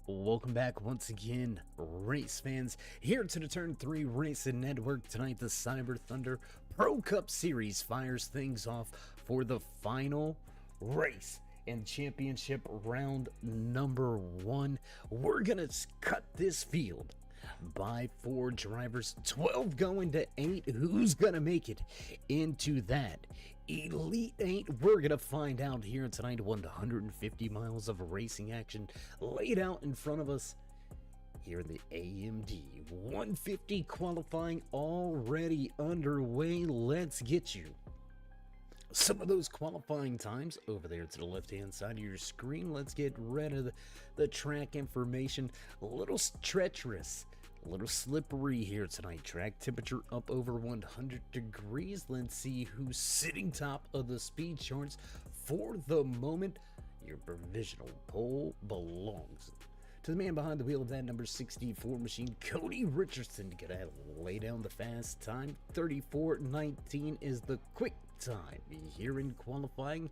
Welcome back once again, race fans, here to the Turn 3 Racing Network. Tonight, the Cyber Thunder Pro Cup Series fires things off for the final race and championship round number 1. We're gonna cut this field by 4 drivers, 12 going to 8. Who's gonna make it into that Elite 8? We're gonna find out here tonight. 150 miles of racing action laid out in front of us here in the AMD 150 qualifying already underway. Let's get you some of those qualifying times over there to the left hand side of your screen. Let's get rid of the track information. A little treacherous, a little slippery here tonight. Track temperature up over 100 degrees. Let's see who's sitting top of the speed charts for the moment. Your provisional pole belongs to the man behind the wheel of that number 64 machine, Cody Richardson. Gonna lay down the fast time. 34:19 is the quick time here in qualifying.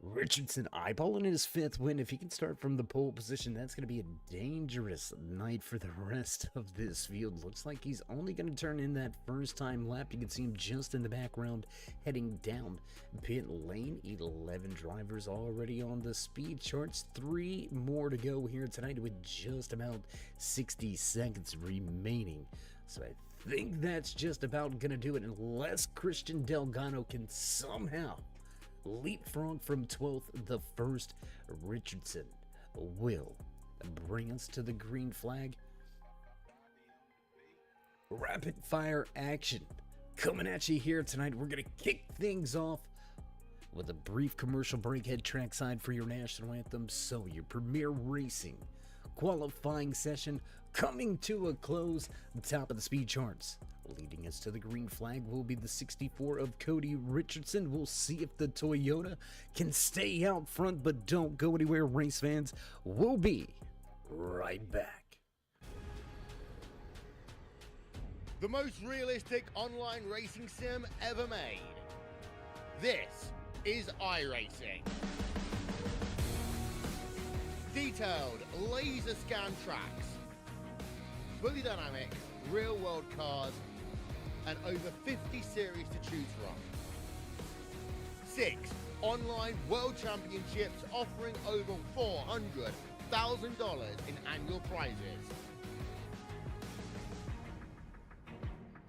Richardson eyeballing his 5th win. If he can start from the pole position, that's going to be a dangerous night for the rest of this field. Looks like he's only going to turn in that first time lap. You can see him just in the background heading down pit lane. 11 drivers already on the speed charts. 3 more to go here tonight with just about 60 seconds remaining. So I think that's just about going to do it, unless Christian Delgado can somehow leapfrog from 12th. The first Richardson will bring us to the green flag. Rapid fire action coming at you here tonight. We're gonna kick things off with a brief commercial break. Head trackside for your national anthem. So your premier racing qualifying session coming to a close. The top of the speed charts leading us to the green flag will be the 64 of Cody Richardson. We'll see if the Toyota can stay out front, but don't go anywhere, race fans. We'll be right back. The most realistic online racing sim ever made. This is iRacing. Detailed laser scan tracks, fully dynamic real world cars, and over 50 series to choose from. 6 online world championships offering over $400,000 in annual prizes.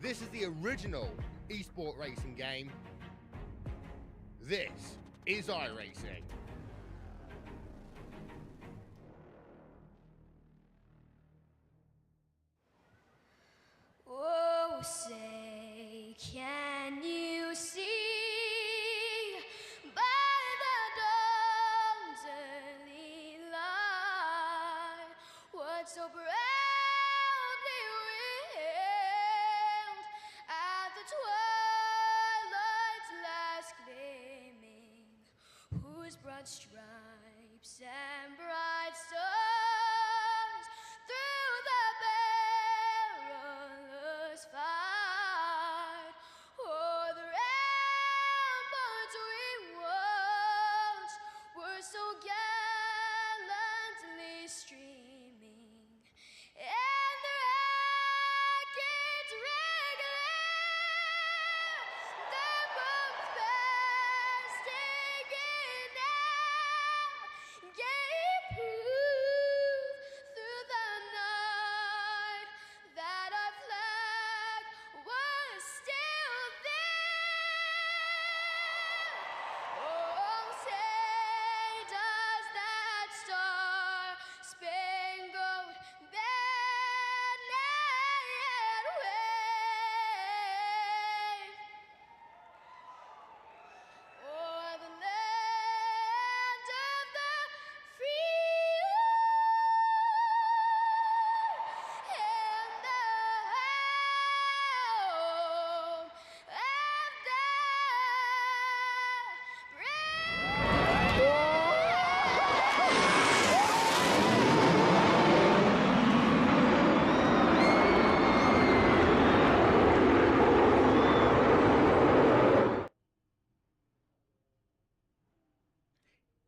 This is the original esport racing game. This is iRacing. Oh, say, can you see by the dawn's early light what so proudly wailed at the twilight's last gleaming, whose broad stripes and bright stars through the perilous fight o'er the ramparts we watched were so gallantly streaming, and the rackets regular, the boats bursting in out, gave proof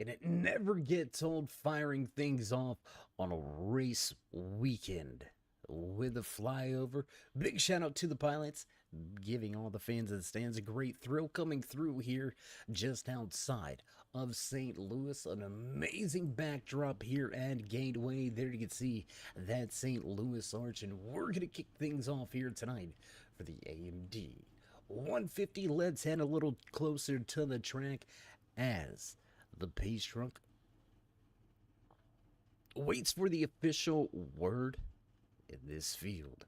and it never gets old firing things off on a race weekend with a flyover. Big shout out to the pilots, giving all the fans in the stands a great thrill coming through here just outside of St. Louis. An amazing backdrop here at Gateway. There you can see that St. Louis arch, and we're going to kick things off here tonight for the AMD 150. Let's head a little closer to the track as the pace truck waits for the official word, in this field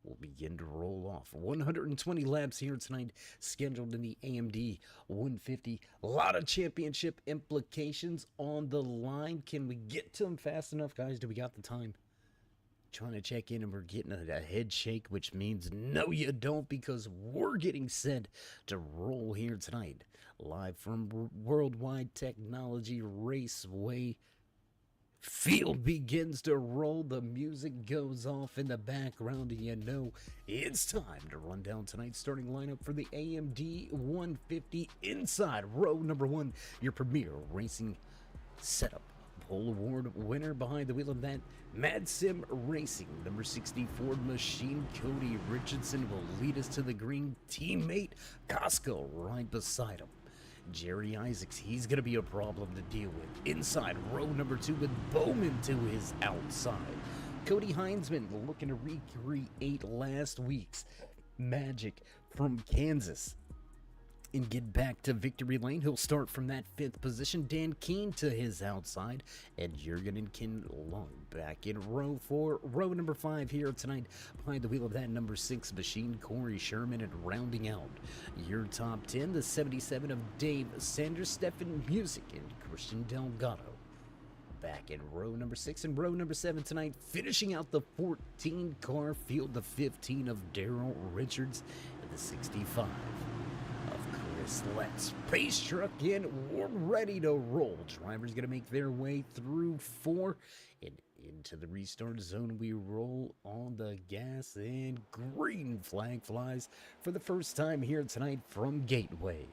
will begin to roll off. 120 laps here tonight scheduled in the AMD 150. A lot of championship implications on the line. Can we get to them fast enough, guys? Do we got the time? Trying to check in, and we're getting a head shake, which means no you don't, because we're getting set to roll here tonight live from Worldwide Technology Raceway. Field begins to roll, the music goes off in the background, and you know it's time to run down tonight's starting lineup for the AMD 150. Inside row number one, your premier racing setup. Pole Award winner behind the wheel of that Mad Sim Racing, number 60 Ford Machine. Cody Richardson will lead us to the green. Teammate Costco right beside him. Jerry Isaacs, he's going to be a problem to deal with. Inside row number two with Bowman to his outside. Cody Heinzman looking to recreate last week's magic from Kansas and get back to victory lane. He'll start from that fifth position. Dan Keene to his outside, and Jurgen and Ken Long back in row four. Row number five here tonight behind the wheel of that number 6 machine, Corey Sherman, and rounding out your top 10, the 77 of Dave Sanders, Stefan Music, and Christian Delgado. Back in row number 6 and row number 7 tonight, finishing out the 14 car field, the 15 of Daryl Richards, and the 65 Let's pace truck in. We're ready to roll. Drivers going to make their way through 4 and into the restart zone. We roll on the gas, and green flag flies for the first time here tonight from Gateway.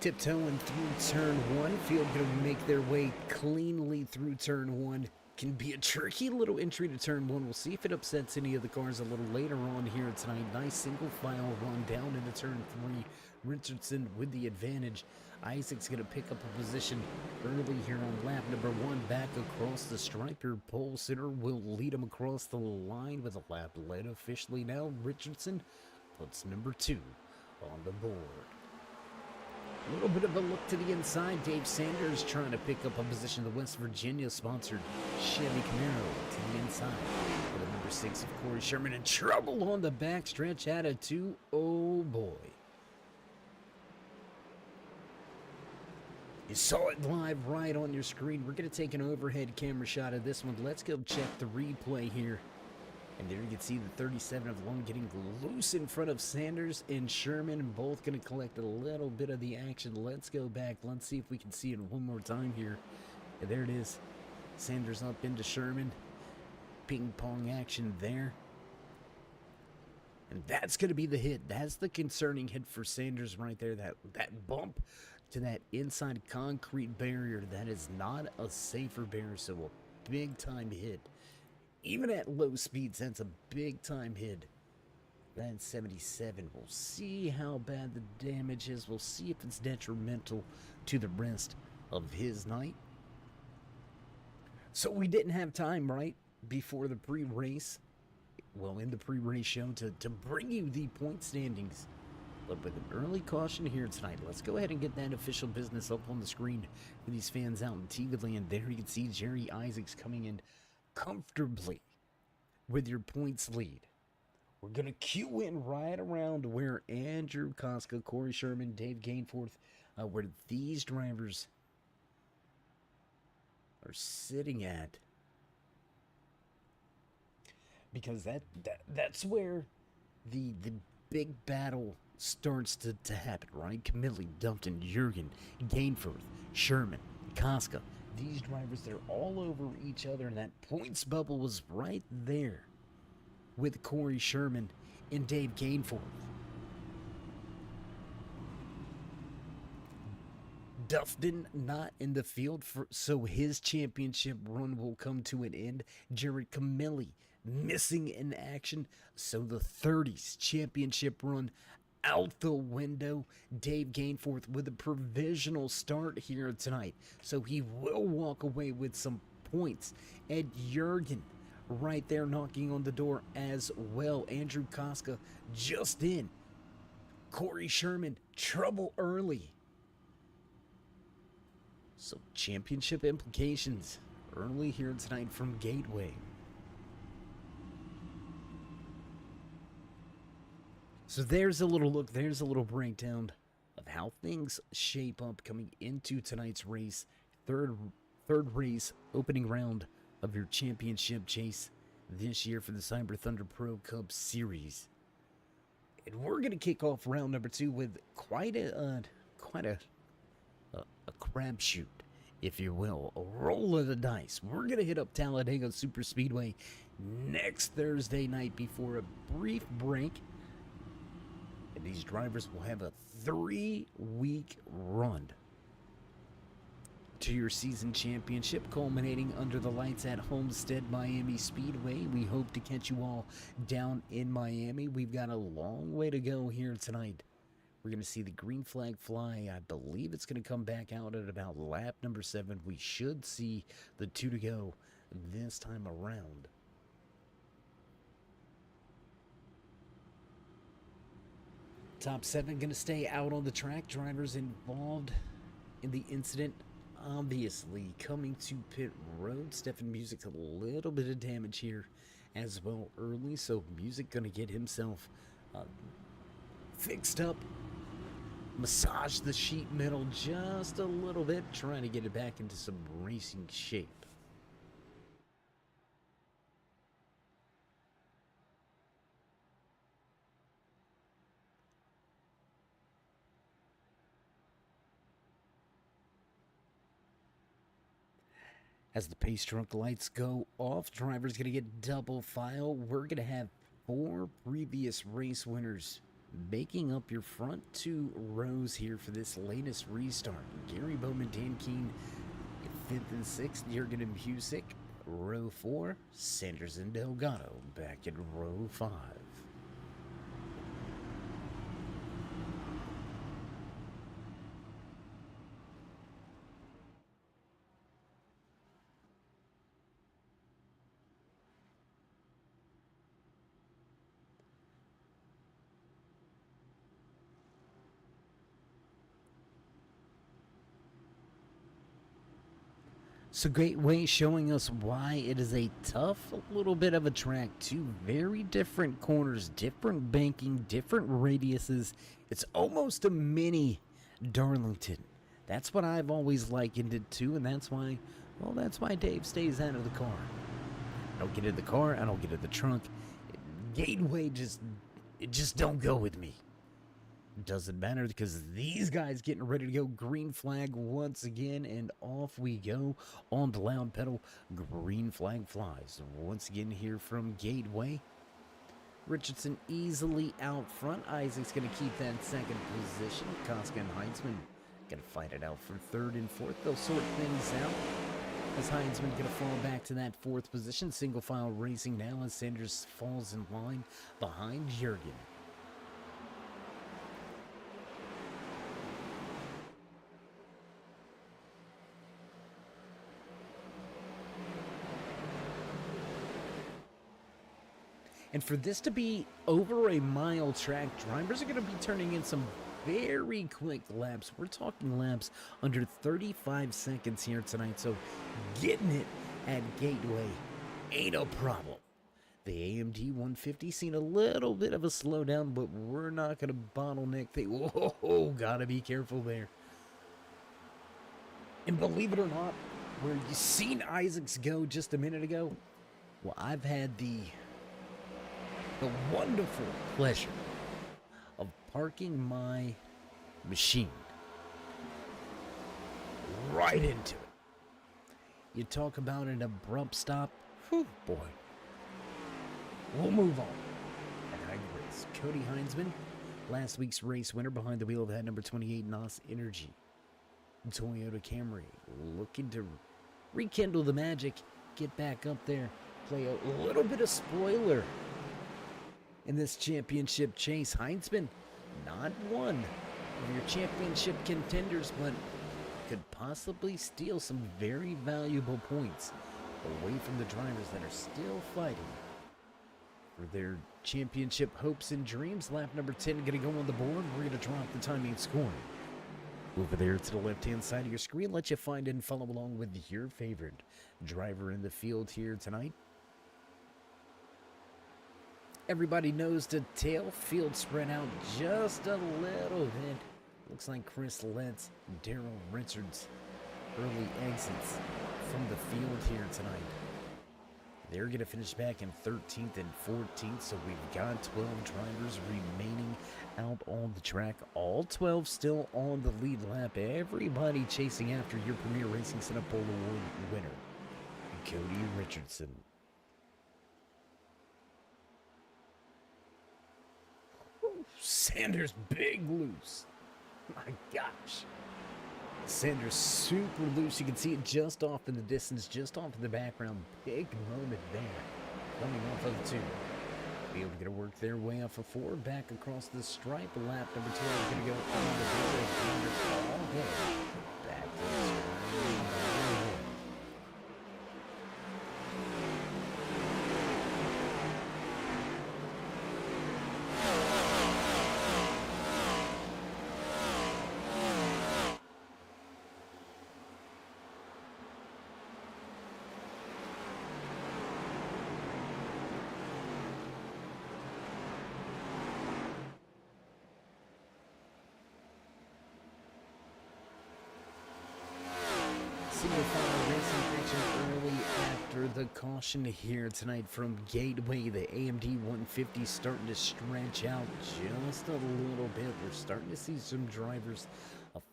Tiptoeing through turn 1. Field going to make their way cleanly through turn 1. Can be a tricky little entry to turn 1. We'll see if it upsets any of the cars a little later on here tonight. Nice single file run down into turn 3. Richardson with the advantage. Isaac's going to pick up a position early here on lap number 1. Back across the stripe. Your pole sitter will lead him across the line with a lap led officially now. Richardson puts number 2 on the board. A little bit of a look to the inside. Dave Sanders trying to pick up a position. The West Virginia-sponsored Chevy Camaro to the inside. With the number 6 of Corey Sherman in trouble on the backstretch out of 2. Oh, boy. You saw it live right on your screen. We're going to take an overhead camera shot of this one. Let's go check the replay here. And there you can see the 37 of Long getting loose in front of Sanders and Sherman. Both going to collect a little bit of the action. Let's go back. Let's see if we can see it one more time here. And there it is. Sanders up into Sherman. Ping pong action there. And that's going to be the hit. That's the concerning hit for Sanders right there. That bump to that inside concrete barrier. That is not a safer barrier. So a big time hit. Even at low speeds, that's a big-time hit. That's 77. We'll see how bad the damage is. We'll see if it's detrimental to the rest of his night. So we didn't have time, right, before the pre-race, well, in the pre-race show, to bring you the point standings. But with an early caution here tonight, let's go ahead and get that official business up on the screen for these fans out in TV land. There you can see Jerry Isaacs coming in comfortably with your points lead. We're going to cue in right around where Andrew Koska, Corey Sherman, Dave Gainforth, where these drivers are sitting at. Because that's where the big battle starts to happen, right? Camilli, Dumpton, Jurgen, Gainforth, Sherman, Koska. These drivers, they're all over each other, and that points bubble was right there with Corey Sherman and Dave Gainforth. Dufton not in the field, so his championship run will come to an end. Jared Camilli missing in action, so the 30s championship run out the window. Dave Gainforth with a provisional start here tonight, so he will walk away with some points. Ed Jurgen right there knocking on the door as well. Andrew Koska just in. Corey Sherman, trouble early. So championship implications early here tonight from Gateway. So there's a little look, there's a little breakdown of how things shape up coming into tonight's race. Third race, opening round of your championship chase this year for the Cyber Thunder Pro Cup Series. And we're going to kick off round number 2 with quite a crapshoot, if you will, a roll of the dice. We're going to hit up Talladega Superspeedway next Thursday night before a brief break. And these drivers will have a 3-week run to your season championship, culminating under the lights at Homestead Miami Speedway. We hope to catch you all down in Miami. We've got a long way to go here tonight. We're going to see the green flag fly. I believe it's going to come back out at about lap number 7. We should see the 2 to go this time around. Top 7 going to stay out on the track. Drivers involved in the incident obviously coming to pit road. Stefan Music, a little bit of damage here as well early. So Music going to get himself fixed up. Massage the sheet metal just a little bit, trying to get it back into some racing shape. As the pace trunk lights go off, driver's going to get double file. We're going to have 4 previous race winners making up your front 2 rows here for this latest restart. Gary Bowman, Dan Keene, 5th and 6th. Jurgen and Busick, row 4. Sanders and Delgado back in row 5. So Gateway showing us why it is a tough little bit of a track. 2 very different corners, different banking, different radiuses. It's almost a mini Darlington. That's what I've always likened it to, and that's why Dave stays out of the car. I don't get in the car, I don't get in the trunk. Gateway just don't go with me. Doesn't matter because these guys getting ready to go. Green flag once again, and off we go on the loud pedal. Green flag flies once again here from Gateway. Richardson easily out front. Isaac's going to keep that 2nd position. Koska and Heinzman going to fight it out for 3rd and 4th. They'll sort things out as Heinzman going to fall back to that 4th position. Single file racing now as Sanders falls in line behind Jurgen. And for this to be over a mile track, drivers are going to be turning in some very quick laps. We're talking laps under 35 seconds here tonight. So getting it at Gateway ain't a problem. The AMD 150 seen a little bit of a slowdown, but we're not going to bottleneck things. Whoa, gotta be careful there. And believe it or not, where you seen Isaacs go just a minute ago, well, I've had the wonderful pleasure of parking my machine right into it. You talk about an abrupt stop, whew, boy. we'll move on. At high race, Cody Heinzman, last week's race winner behind the wheel of that number 28 NOS Energy Toyota Camry, looking to rekindle the magic, get back up there, play a little bit of spoiler in this championship chase. Heinzman, not one of your championship contenders, but could possibly steal some very valuable points away from the drivers that are still fighting for their championship hopes and dreams. Lap number 10 going to go on the board. We're going to drop the timing scoring over there to the left-hand side of your screen. Let you find and follow along with your favorite driver in the field here tonight. Everybody knows the tail, field spread out just a little bit. Looks like Chris Letts, Daryl Richards, early exits from the field here tonight. They're going to finish back in 13th and 14th, so we've got 12 drivers remaining out on the track. All 12 still on the lead lap. Everybody chasing after your Premier Racing Setup Pole Award winner, Cody Richardson. Sanders big loose. My gosh. Sanders super loose. You can see it just off in the distance, just off in the background. Big moment there. Coming off of 2. Be able to get to work their way off of 4. Back across the stripe. Lap number 2 is going to go on the board. All day. Back to the stripe. Single file racing action early after the caution here tonight from Gateway. The AMD 150 starting to stretch out just a little bit. We're starting to see some drivers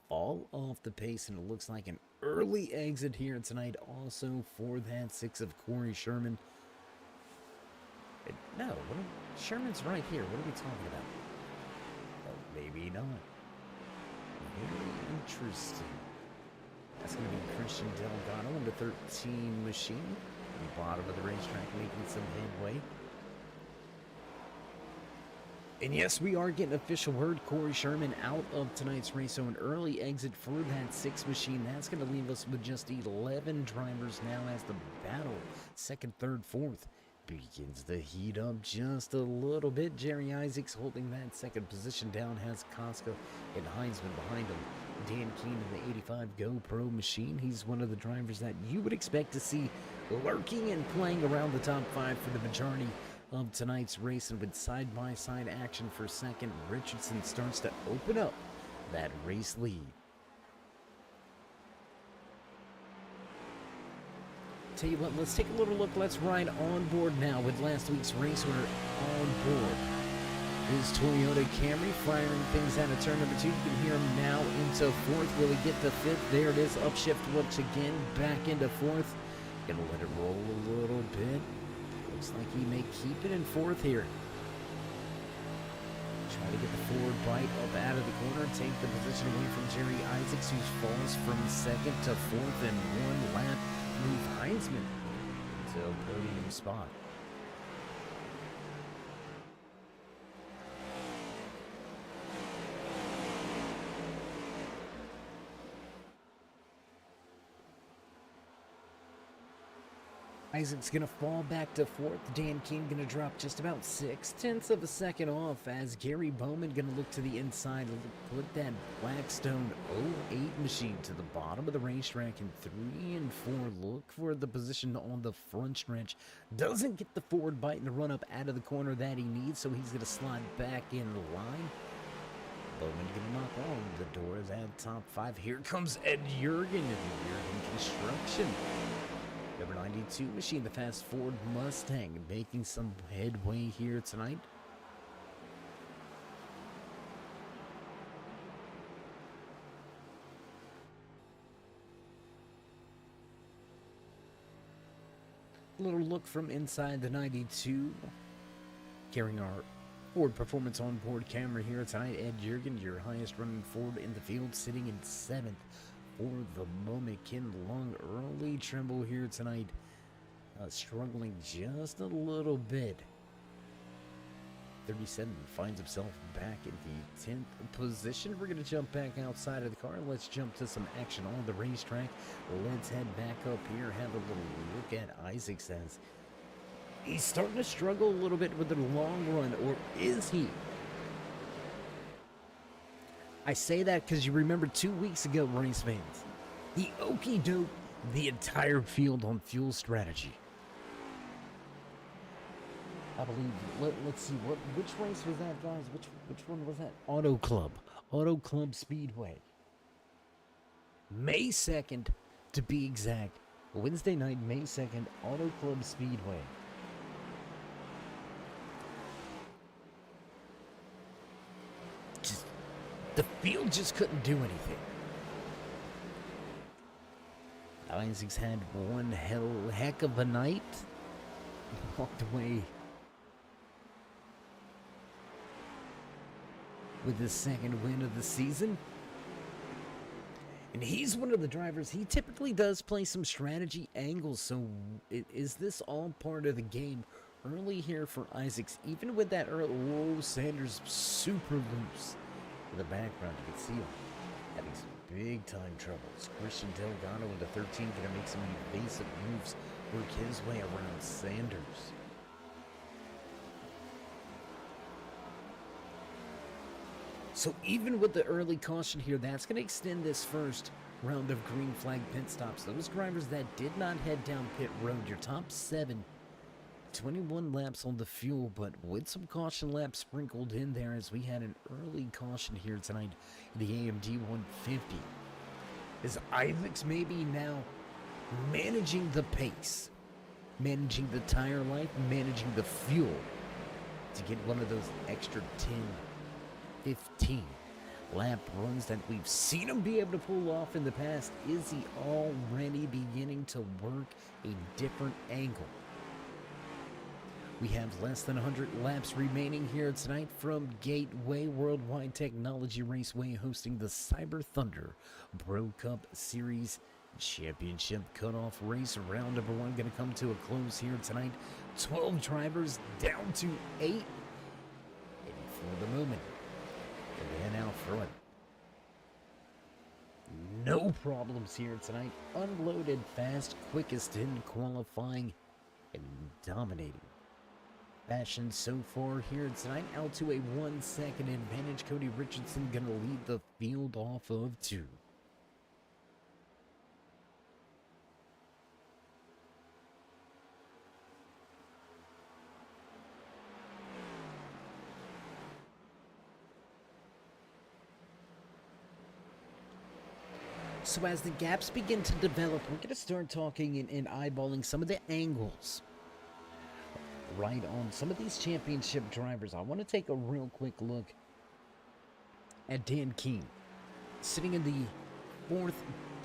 fall off the pace, and it looks like an early exit here tonight also for that 6 of Corey Sherman. No, Sherman's right here. What are we talking about? Oh, maybe not. Very interesting. That's going to be Christian Delgado in the 13 machine. The bottom of the racetrack making some headway. And yes, we are getting official word. Corey Sherman out of tonight's race. So an early exit for that 6 machine. That's going to leave us with just 11 drivers now as the battle, 2nd, 3rd, 4th, begins to heat up just a little bit. Jerry Isaacs holding that 2nd position down, has Koska and Heinzman behind him. Dan Keene in the 85 GoPro machine. He's one of the drivers that you would expect to see lurking and playing around the top 5 for the majority of tonight's race. And with side-by-side action for 2nd, Richardson starts to open up that race lead. Tell you what, let's take a little look. Let's ride on board now with last week's race winner on board. Is Toyota Camry firing things out of turn number 2. You can hear him now into 4th. Will he get to 5th? There it is. Upshift once again. Back into 4th. Gonna let it roll a little bit. Looks like he may keep it in 4th here. Try to get the forward bite up out of the corner. Take the position away from Jerry Isaacs, who falls from 2nd to 4th in 1 lap. Move Heinzman to a podium spot. Isaac's going to fall back to 4th. Dan King going to drop just about 6/10 of a second off as Gary Bowman going to look to the inside, put that Blackstone 08 machine to the bottom of the racetrack in 3 and 4. Look for the position on the front stretch. Doesn't get the forward bite and the run up out of the corner that he needs, so he's going to slide back in the line. Bowman going to knock on the door of that top 5. Here comes Ed Jurgen of Jurgen Construction. Number 92 machine, the fast Ford Mustang, making some headway here tonight. Little look from inside the 92. Carrying our Ford Performance on board camera here tonight, Ed Jurgen, your highest running Ford in the field, sitting in 7th for the moment. Ken Long, early tremble here tonight, struggling just a little bit. 37 finds himself back in the 10th position. We're going to jump back outside of the car. Let's jump to some action on the racetrack. Let's head back up here, have a little look at Isaacs as he's starting to struggle a little bit with the long run, or is he? I say that because you remember 2 weeks ago, race fans, he okey-doked the entire field on fuel strategy. I believe, let's see, which race was that, guys? Which one was that? Auto Club Speedway. May 2nd, to be exact. Wednesday night, May 2nd, Auto Club Speedway. The field just couldn't do anything. Isaacs had one heck of a night. Walked away with his second win of the season. And he's one of the drivers, he typically does play some strategy angles, so is this all part of the game early here for Isaacs? Even with that early, whoa, Sanders super loose. In the background, you can see him having some big time troubles. Christian Delgado into 13, gonna make some evasive moves, work his way around Sanders. So even with the early caution here, that's going to extend this first round of green flag pit stops. Those drivers that did not head down pit road, your top 7, 21 laps on the fuel, but with some caution laps sprinkled in there as we had an early caution here tonight in the AMD 150. Is Isaacs maybe now managing the pace, managing the tire life, managing the fuel to get one of those extra 10-15 lap runs that we've seen him be able to pull off in the past? Is he already beginning to work a different angle? We have less than 100 laps remaining here tonight from Gateway Worldwide Technology Raceway, hosting the Cyber Thunder Pro Cup Series Championship cutoff race. Round number 1 going to come to a close here tonight. 12 drivers down to 8. And for the moment, the man out front, no problems here tonight. Unloaded fast, quickest in qualifying, and dominating fashion so far here tonight. Out to a 1 second advantage. Cody Richardson gonna lead the field off of 2. So as the gaps begin to develop, we're going to start talking and eyeballing some of the angles right on some of these championship drivers. I want to take a real quick look at Dan Keene, sitting in the 4th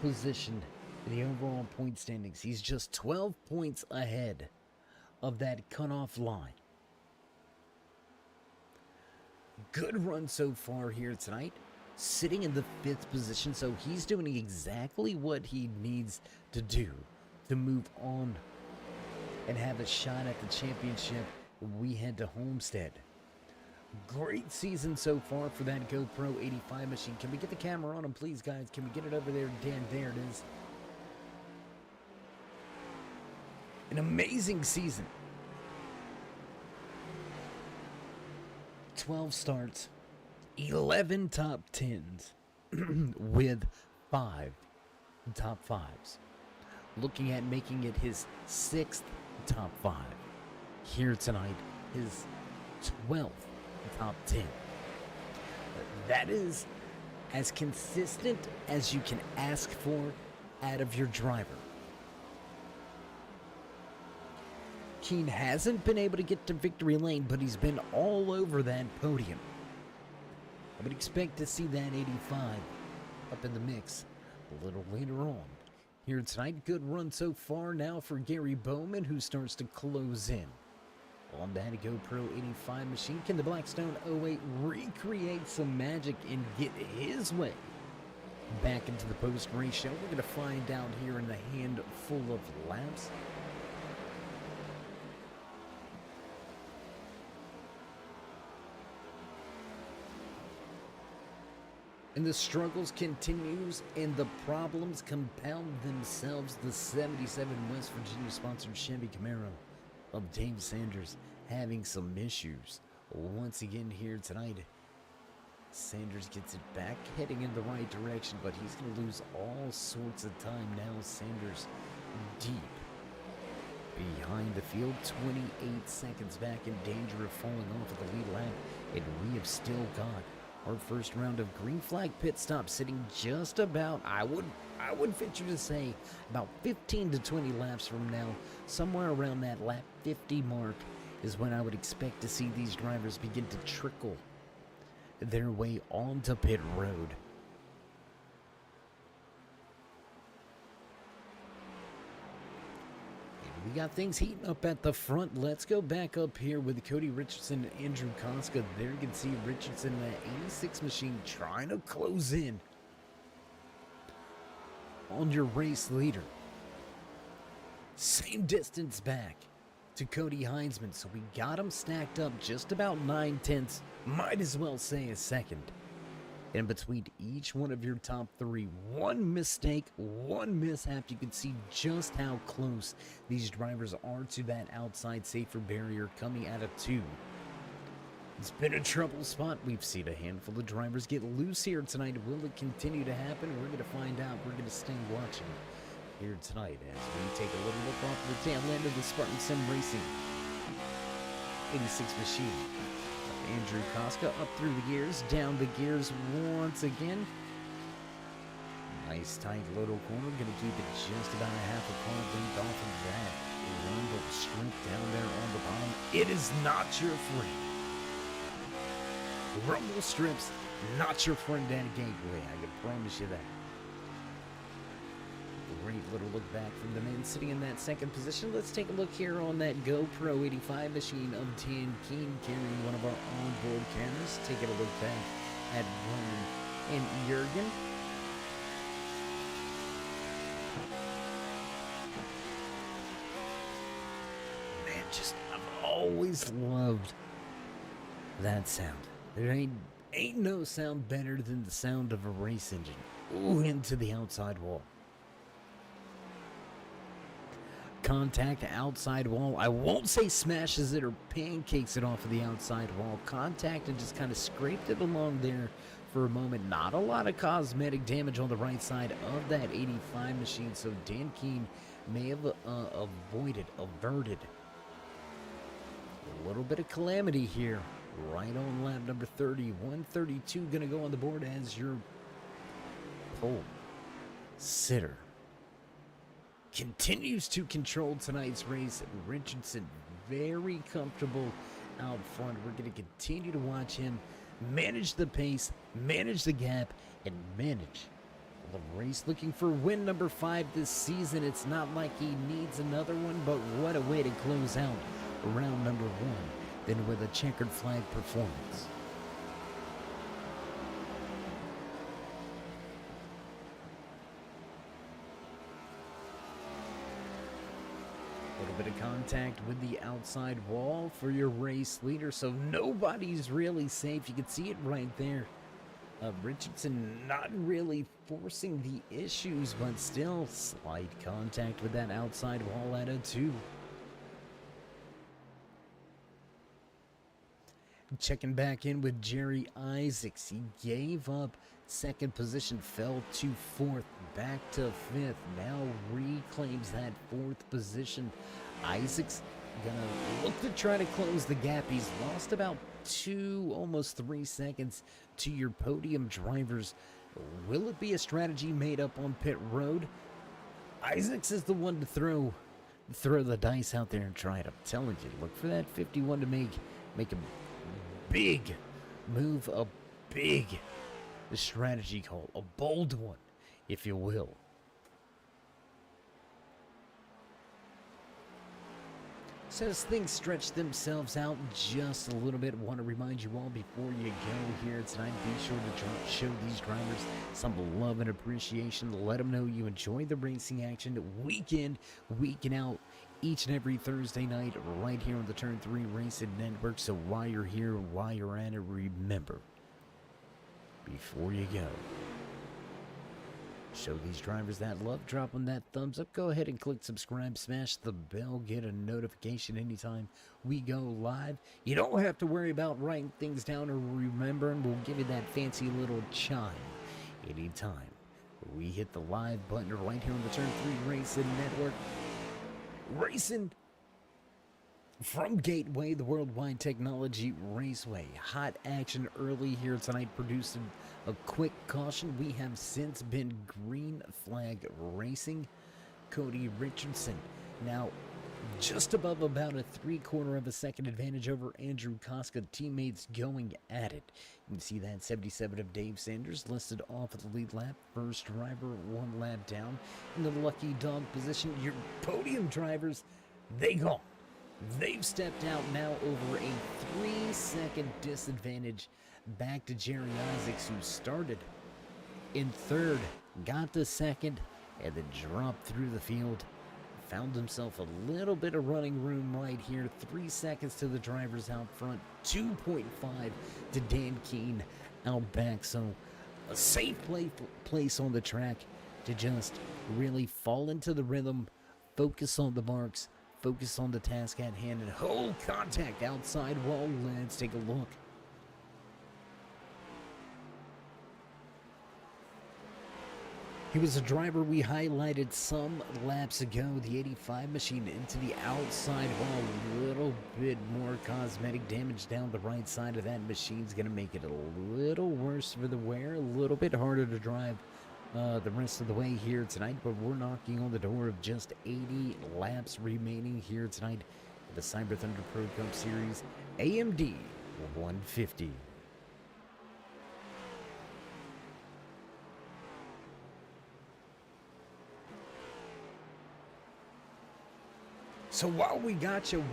position in the overall point standings. He's just 12 points ahead of that cutoff line. Good run so far here tonight. Sitting in the 5th position, so he's doing exactly what he needs to do to move on and have a shot at the championship when we head to Homestead. Great season so far for that GoPro 85 machine. Can we get the camera on him, please, guys? Can we get it over there? Dan, there it is. An amazing season. 12 starts. 11 top 10s with 5 top 5s. Looking at making it his 6th top 5 here tonight, his 12th top 10. That is as consistent as you can ask for out of your driver. Keene hasn't been able to get to victory lane, but he's been all over that podium. I would expect to see that 85 up in the mix a little later on here tonight. Good run so far now for Gary Bowman, who starts to close in on that GoPro 85 machine. Can the Blackstone 08 recreate some magic and get his way back into the post-race show? We're going to find out here in a handful of laps. And the struggles continues and the problems compound themselves. The 77 West Virginia sponsored Chevy Camaro of Dave Sanders having some issues once again here tonight. Sanders gets it back, heading in the right direction, but he's going to lose all sorts of time now. Sanders deep behind the field, 28 seconds back, in danger of falling off of the lead lap, and we have still got our first round of green flag pit stop sitting just about, I would venture to say, about 15 to 20 laps from now. Somewhere around that lap 50 mark is when I would expect to see these drivers begin to trickle their way onto pit road. We got things heating up at the front. Let's go back up here with Cody Richardson and Andrew Koska. There you can see Richardson in that 86 machine trying to close in on your race leader. Same distance back to Cody Heinzman. So we got him stacked up just about 9/10, might as well say a second. And between each one of your top three, one mistake, one mishap, you can see just how close these drivers are to that outside safer barrier coming out of 2. It's been a trouble spot. We've seen a handful of drivers get loose here tonight. Will it continue to happen? We're going to find out. We're going to stay watching here tonight as we take a little look off the tail end of the Spartan Sim Racing 86 machine. Andrew Koska up through the gears, down the gears once again. Nice tight little corner, gonna keep it just about a half a car length off of that rumble strip down there on the bottom. It is not your friend. Rumble strips, not your friend at a gateway, I can promise you that. Great little look back from the men sitting in that second position. Let's take a look here on that GoPro 85 machine of Dan Keen carrying one of our onboard cameras. Taking a look back at Ron and Jurgen. Man, just I've always loved that sound. There ain't no sound better than the sound of a race engine. Ooh, into the outside wall. Contact outside wall. I won't say smashes it or pancakes it off of the outside wall. Contact and just kind of scraped it along there for a moment. Not a lot of cosmetic damage on the right side of that 85 machine, so Dan Keen may have averted a little bit of calamity here. Right on lap number 30. 132 going to go on the board as your pole sitter. Continues to control tonight's race. Richardson very comfortable out front. We're going to continue to watch him manage the pace, manage the gap, and manage the race. Looking for win number 5 this season. It's not like he needs another one, but what a way to close out round number 1 than with a checkered flag performance. Bit of contact with the outside wall for your race leader, so nobody's really safe. You can see it right there. Richardson not really forcing the issues, but still slight contact with that outside wall at a 2. Checking back in with Jerry Isaacs. He gave up second position, fell to 4th, back to 5th, now reclaims that 4th position. Isaacs gonna look to try to close the gap. He's lost about 2, almost 3 seconds to your podium drivers. Will it be a strategy made up on pit road? Isaacs is the one to throw the dice out there and try it. I'm telling you, look for that 51 to make a big move, a big strategy call, a bold one, if you will. So as things stretch themselves out just a little bit, want to remind you all before you go here tonight, be sure to show these drivers some love and appreciation. Let them know you enjoy the racing action week in, week out, each and every Thursday night right here on the Turn 3 Racing Network. So while you're here, while you're at it, remember, before you go, show these drivers that love, drop them that thumbs up, go ahead and click subscribe, smash the bell, get a notification anytime we go live. You don't have to worry about writing things down or remembering. We'll give you that fancy little chime anytime we hit the live button right here on the Turn 3 Racing Network. Racing from Gateway, the Worldwide Technology Raceway. Hot action early here tonight, producing a quick caution. We have since been green flag racing. Cody Richardson now just above about a 3/4 of a second advantage over Andrew Koska. Teammates going at it. You can see that 77 of Dave Sanders listed off at the lead lap. First driver 1 lap down in the lucky dog position. Your podium drivers, they gone. They've stepped out now over a 3-second disadvantage back to Jerry Isaacs, who started in third, got the second, and then dropped through the field. Found himself a little bit of running room right here. 3 seconds to the drivers out front, 2.5 to Dan Keene out back. So a safe place on the track to just really fall into the rhythm, focus on the marks, focus on the task at hand, and hold contact outside wall. Let's take a look. He was a driver we highlighted some laps ago. The 85 machine into the outside wall. A little bit more cosmetic damage down the right side of that machine's going to make it a little worse for the wear. A little bit harder to drive the rest of the way here tonight, but we're knocking on the door of just 80 laps remaining here tonight at the Cyber Thunder Pro Cup Series AMD 150. So while we got you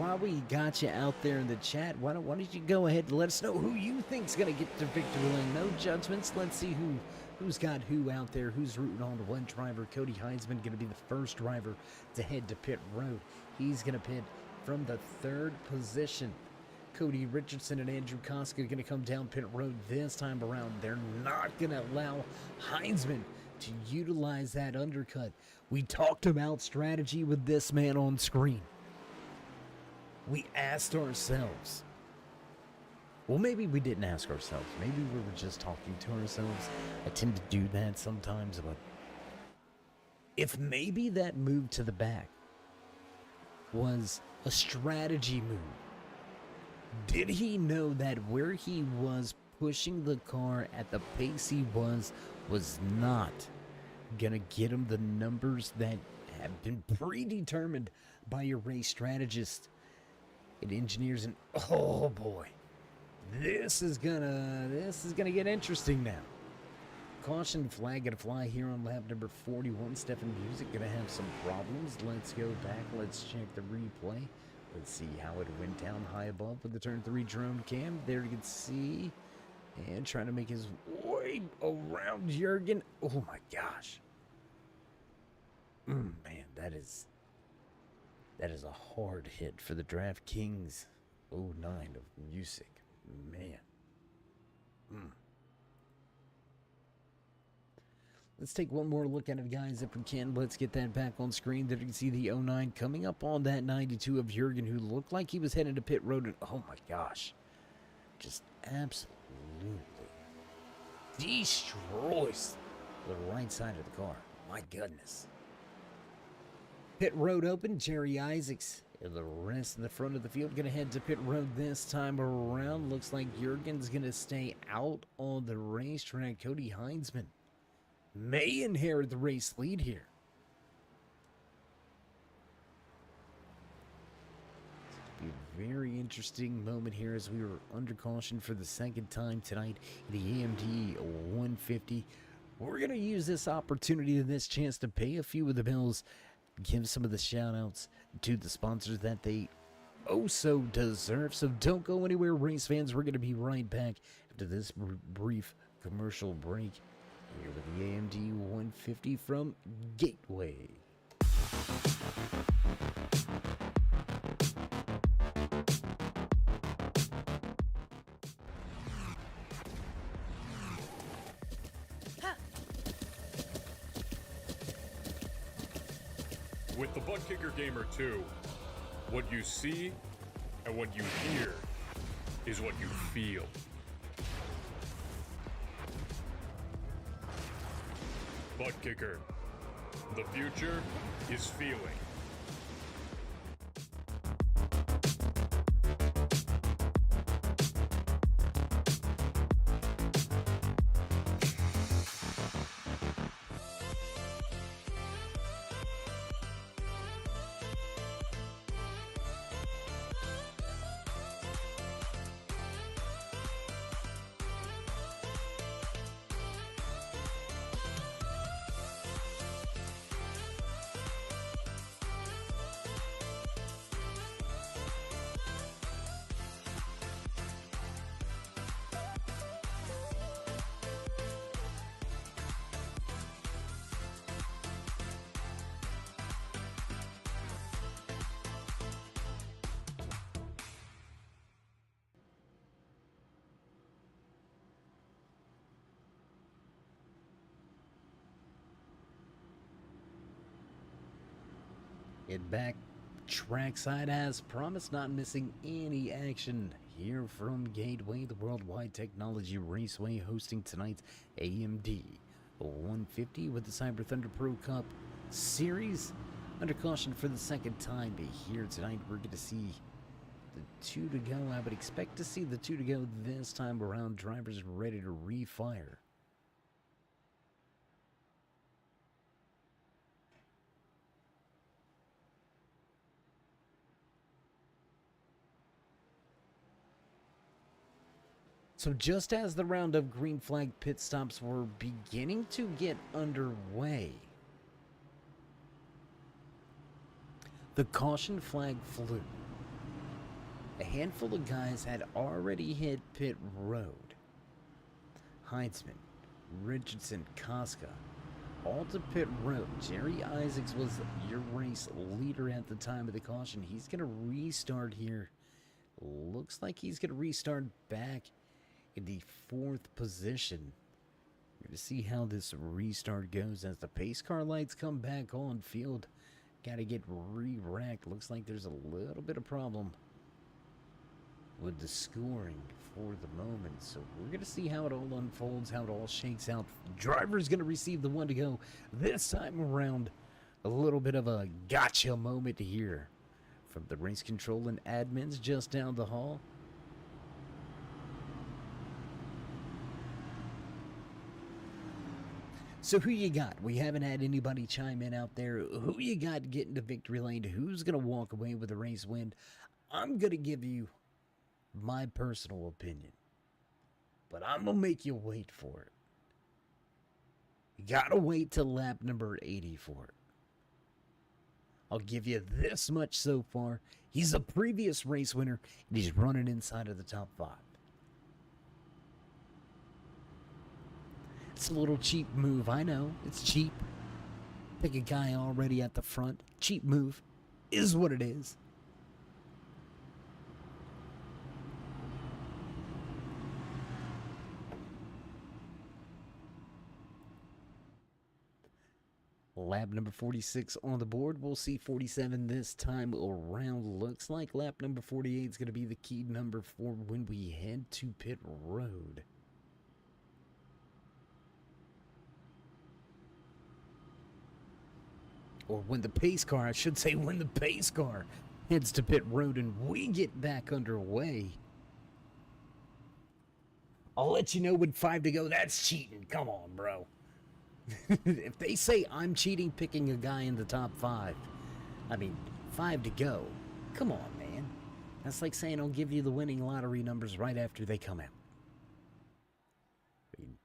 out there in the chat, why don't you go ahead and let us know who you think's gonna get the victory lane? No judgments. Let's see who's got who out there, who's rooting on one driver. Cody Heisman gonna be the first driver to head to pit road. He's gonna pit from the 3rd position. Cody Richardson and Andrew Koska are gonna come down pit road this time around. They're not gonna allow Heisman to utilize that undercut. We talked about strategy with this man on screen. We asked ourselves, well, maybe we didn't ask ourselves. Maybe we were just talking to ourselves. I tend to do that sometimes, but if maybe that move to the back was a strategy move, did he know that where he was pushing the car at the pace he was not gonna get him the numbers that have been predetermined by your race strategist and engineers? And oh boy, this is gonna get interesting now. Caution flag gonna fly here on lap number 41. Stefan Music gonna have some problems. Let's go back. Let's check the replay. Let's see how it went down high above with the turn 3 drone cam. There you can see. And trying to make his way around Jurgen. Oh my gosh. Man, that is a hard hit for the DraftKings 09 of Music. Man. Let's take one more look at it, guys, if we can. Let's get that back on screen. There you can see the 09 coming up on that 92 of Jurgen, who looked like he was heading to pit road. And oh my gosh. Just absolutely destroys the right side of the car. My goodness. Pit road open. Jerry Isaacs and the rest of the front of the field going to head to pit road this time around. Looks like Jurgen's going to stay out on the racetrack. Cody Heisman may inherit the race lead here. It's going to be a very interesting moment here as we were under caution for the second time tonight in the AMD 150. We're going to use this opportunity and this chance to pay a few of the bills, give some of the shout outs to the sponsors that they oh so deserve. So don't go anywhere, race fans. We're going to be right back after this brief commercial break here with the AMD 150 from Gateway. With the Butt Kicker Gamer 2, what you see and what you hear is what you feel. Butt Kicker. The future is feeling. Get back trackside as promised, not missing any action here from Gateway, the Worldwide Technology Raceway, hosting tonight's AMD 150 with the Cyber Thunder Pro Cup Series. Under caution for the second time here tonight, we're going to see the 2 to go. I would expect to see the 2 to go this time around. Drivers ready to refire. So just as the round of green flag pit stops were beginning to get underway, the caution flag flew. A handful of guys had already hit pit road. Heitzman, Richardson, Koska, all to pit road. Jerry Isaacs was your race leader at the time of the caution. He's going to restart here. Looks like he's going to restart back in the 4th position. We're going to see how this restart goes as the pace car lights come back on field. Got to get re-racked. Looks like there's a little bit of problem with the scoring for the moment. So we're going to see how it all unfolds, how it all shakes out. Driver's going to receive the 1 to go. This time around, a little bit of a gotcha moment here from the race control and admins just down the hall. So who you got? We haven't had anybody chime in out there. Who you got getting to victory lane? Who's going to walk away with a race win? I'm going to give you my personal opinion, but I'm going to make you wait for it. You got to wait till lap number 80 for it. I'll give you this much so far. He's a previous race winner, and he's running inside of the top 5. It's a little cheap move, I know. It's cheap. Pick a guy already at the front. Cheap move is what it is. Lap number 46 on the board. We'll see 47 this time around. Looks like lap number 48 is going to be the key number for when we head to pit road. Or when the pace car, I should say when the pace car heads to pit road and we get back underway. I'll let you know when 5 to go. That's cheating. Come on, bro. If they say I'm cheating picking a guy in the top 5, I mean, 5 to go. Come on, man. That's like saying I'll give you the winning lottery numbers right after they come out. I mean,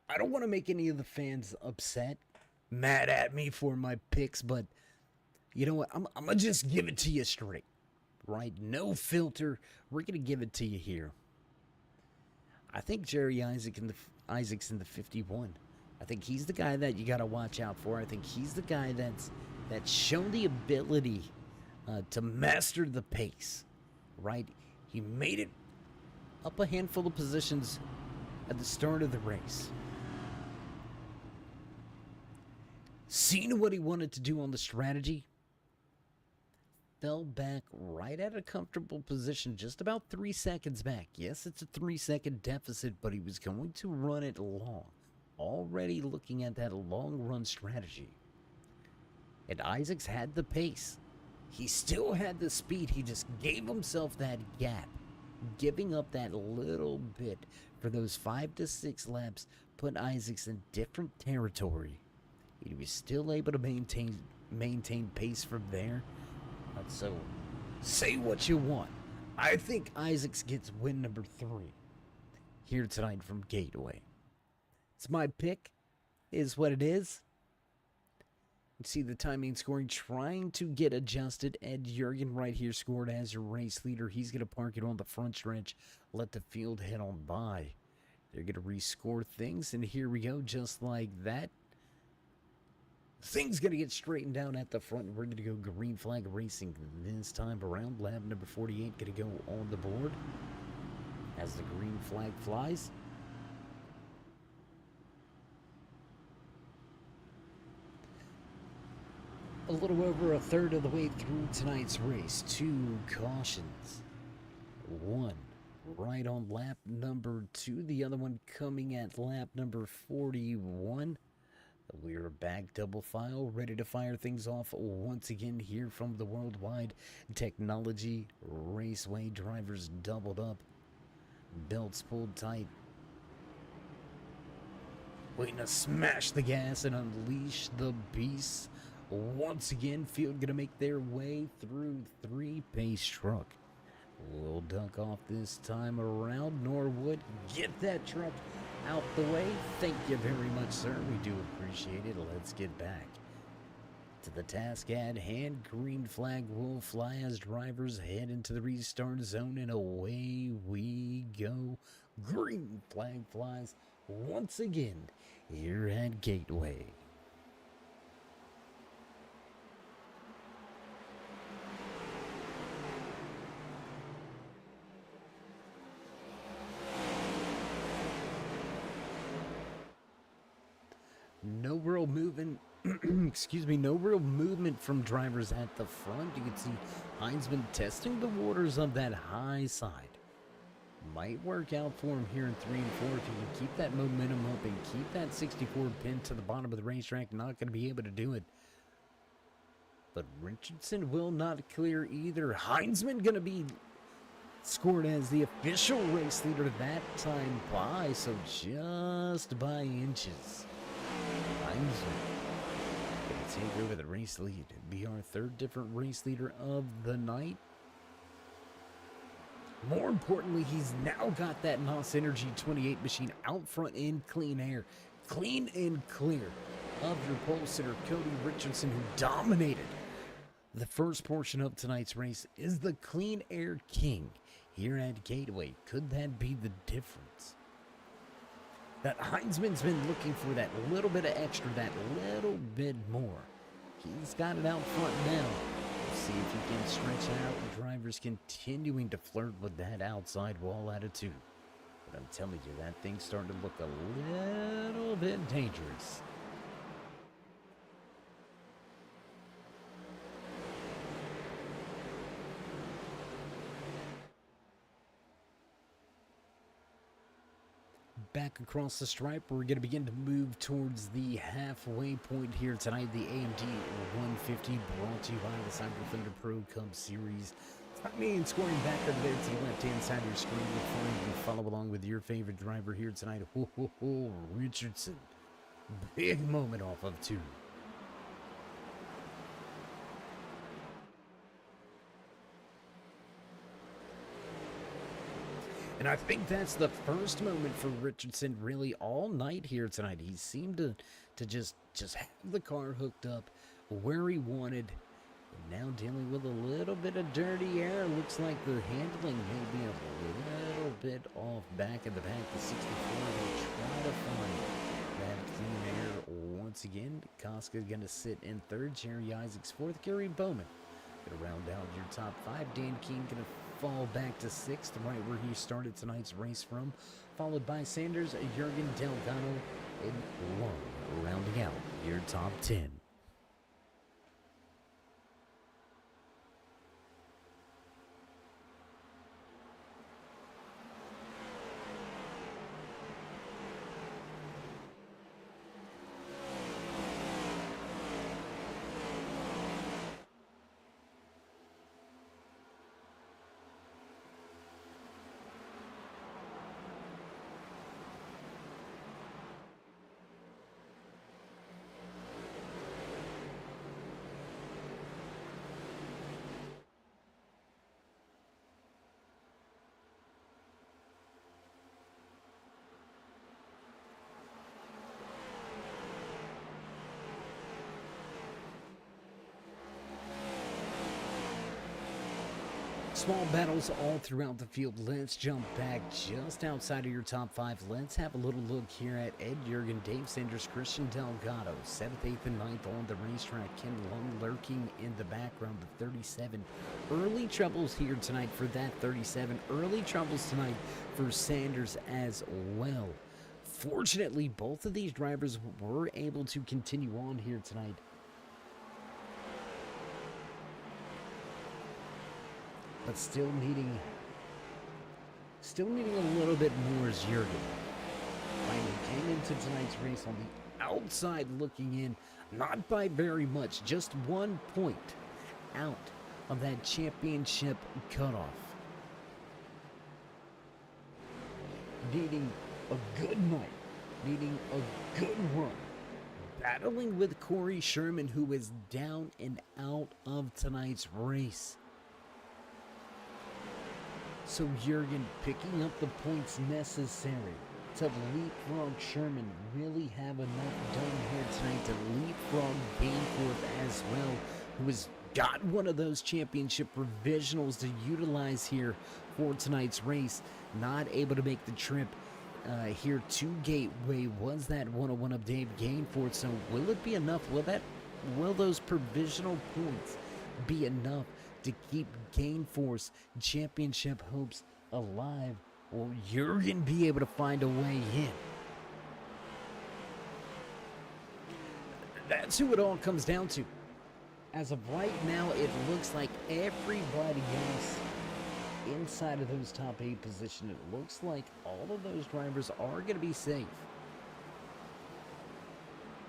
I don't want to make any of the fans upset, mad at me for my picks, but you know what? I'm gonna just give it to you straight, right? No filter. We're gonna give it to you here. I think Isaac's in the 51. I think he's the guy that you got to watch out for. I think he's the guy that's shown the ability to master the pace, right? He made it up a handful of positions at the start of the race. Seen what he wanted to do on the strategy, fell back right at a comfortable position, just about 3 seconds back. Yes, it's a 3-second deficit, but he was going to run it long. Already looking at that long run strategy. And Isaacs had the pace. He still had the speed. He just gave himself that gap. Giving up that little bit for those 5 to 6 laps put Isaacs in different territory. He was still able to maintain pace from there. So, say what you want. I think Isaacs gets win number 3 here tonight from Gateway. It's my pick, is what it is. You see the timing scoring trying to get adjusted. Ed Jurgen right here scored as your race leader. He's going to park it on the front stretch, let the field head on by. They're going to rescore things, and here we go, just like that. Things going to get straightened out at the front. We're going to go green flag racing this time around. Lab number 48 going to go on the board as the green flag flies. A little over a third of the way through tonight's race. 2 cautions. 1 right on lap number 2. The other one coming at lap number 41. We're back double file, ready to fire things off once again here from the Worldwide Technology Raceway. Drivers doubled up, belts pulled tight. Waiting to smash the gas and unleash the beasts. Once again, field gonna make their way through 3 pace truck. We'll duck off this time around. Norwood, get that truck out the way. Thank you very much, sir. We do appreciate it. Let's get back to the task at hand. Green flag will fly as drivers head into the restart zone, and away we go. Green flag flies once again here at Gateway. No real movement, no real movement from drivers at the front. You can see Heinzman testing the waters of that high side. Might work out for him here in 3 and 4 if he can keep that momentum up and keep that 64 pin to the bottom of the racetrack. Not going to be able to do it. But Richardson will not clear either. Heinzman going to be scored as the official race leader that time by, so just by inches. Heinzman going to take over the race lead and be our 3rd different race leader of the night. More importantly, he's now got that NOS Energy 28 machine out front in clean air. Clean and clear of your pole sitter, Cody Richardson, who dominated the first portion of tonight's race, is the clean air king here at Gateway. Could that be the difference? That Heinzman's been looking for that little bit of extra, that little bit more. He's got it out front now. We'll see if he can stretch it out. The driver's continuing to flirt with that outside wall attitude. But I'm telling you, that thing's starting to look a little bit dangerous. Back across the stripe, we're going to begin to move towards the halfway point here tonight. The AMD 150 brought to you by the Cyber Thunder Pro Cup Series. Me and scoring back over there to the left-hand side of your screen. You can follow along with your favorite driver here tonight. Richardson. Big moment off of 2. And I think that's the first moment for Richardson really all night here tonight. He seemed to to just have the car hooked up where he wanted. And now dealing with a little bit of dirty air. Looks like the handling may be a little bit off back in the back. The 64 will try to find that clean air once again. Koska going to sit in third. Jerry Isaacs fourth. Gary Bowman going to round out your top five. Dan King going to fall back to sixth, right where he started tonight's race from, followed by Sanders, Jurgen Delgado, and Long, rounding out your top 10. Small battles all throughout the field. Let's jump back just outside of your top five. Let's have a little look here at Ed Jurgen, Dave Sanders, Christian Delgado, 7th, 8th, and 9th on the racetrack. Ken Long lurking in the background, the 37. Early troubles here tonight for that 37. Early troubles tonight for Sanders as well. Fortunately, both of these drivers were able to continue on here tonight. But still needing a little bit more is Jurgen. Finally came into tonight's race on the outside looking in, not by very much, just 1 point out of that championship cutoff. Needing a good night, needing a good run. Battling with Corey Sherman, who is down and out of tonight's race. So Jurgen picking up the points necessary to leapfrog Sherman, really have enough done here tonight to leapfrog Gainforth as well, who has got one of those championship provisionals to utilize here for tonight's race. Not able to make the trip here to Gateway. Was that 101 of Dave Gainforth? So will it be enough? Will those provisional points be enough to keep Gainforth's championship hopes alive? Will Jurgen be able to find a way in? That's who it all comes down to. As of right now, it looks like everybody else inside of those top 8 positions, it looks like all of those drivers are going to be safe.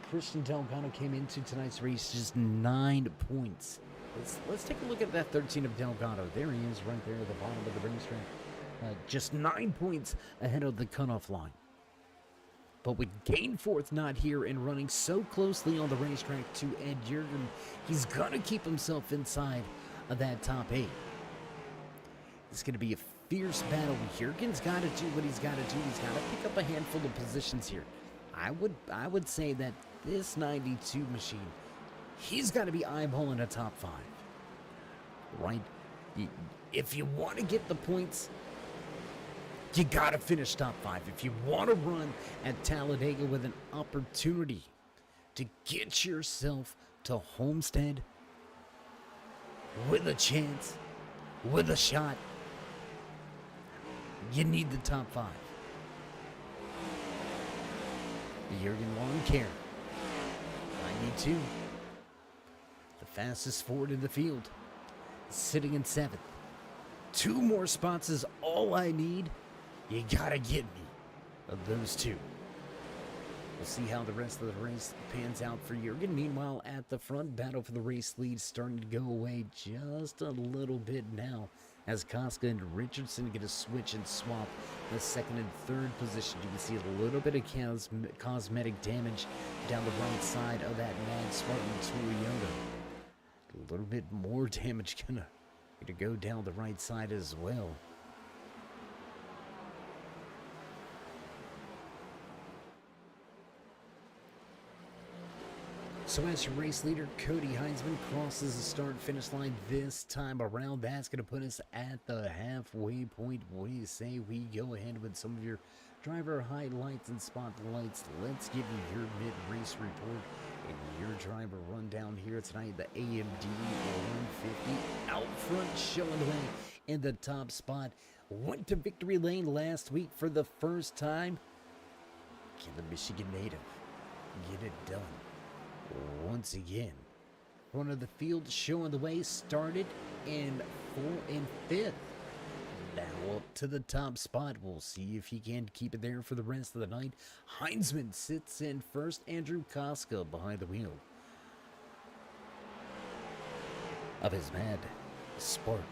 Christian Delgado came into tonight's race just 9 points. Let's take a look at that 13 of Delgado. There he is right there at the bottom of the racetrack. Just 9 points ahead of the cutoff line. But with Gainforth not here and running so closely on the racetrack to Ed Jurgen, he's going to keep himself inside of that top 8. It's going to be a fierce battle. Jurgen's got to do what he's got to do. He's got to pick up a handful of positions here. I would say that this 92 machine, he's got to be eyeballing a top 5. Right? If you want to get the points, you got to finish top 5. If you want to run at Talladega with an opportunity to get yourself to Homestead with a chance, with a shot, you need the top 5. Jurgen Long Care, 92. The fastest Ford in the field, sitting in 7th. 2 more spots is all I need. You gotta get me of those 2. We'll see how the rest of the race pans out for Jurgen. Meanwhile, at the front, battle for the race lead starting to go away just a little bit now, as Koska and Richardson get a switch and swap the 2nd and 3rd position. You can see a little bit of cosmetic damage down the right side of that Mad Spartan Toyota. A little bit more damage gonna go down the right side as well. So as your race leader, Cody Heinzman crosses the start-finish line this time around. That's going to put us at the halfway point. What do you say we go ahead with some of your driver highlights and spotlights? Let's give you your mid-race report and your driver rundown here tonight. The AMD 150 out front showing the way in the top spot. Went to victory lane last week for the first time. Can the Michigan native get it done once again? Front of the field showing the way, started in 4th and 5th. Now up to the top spot. We'll see if he can keep it there for the rest of the night. Heinzman sits in first. Andrew Koska behind the wheel of his mad Spartan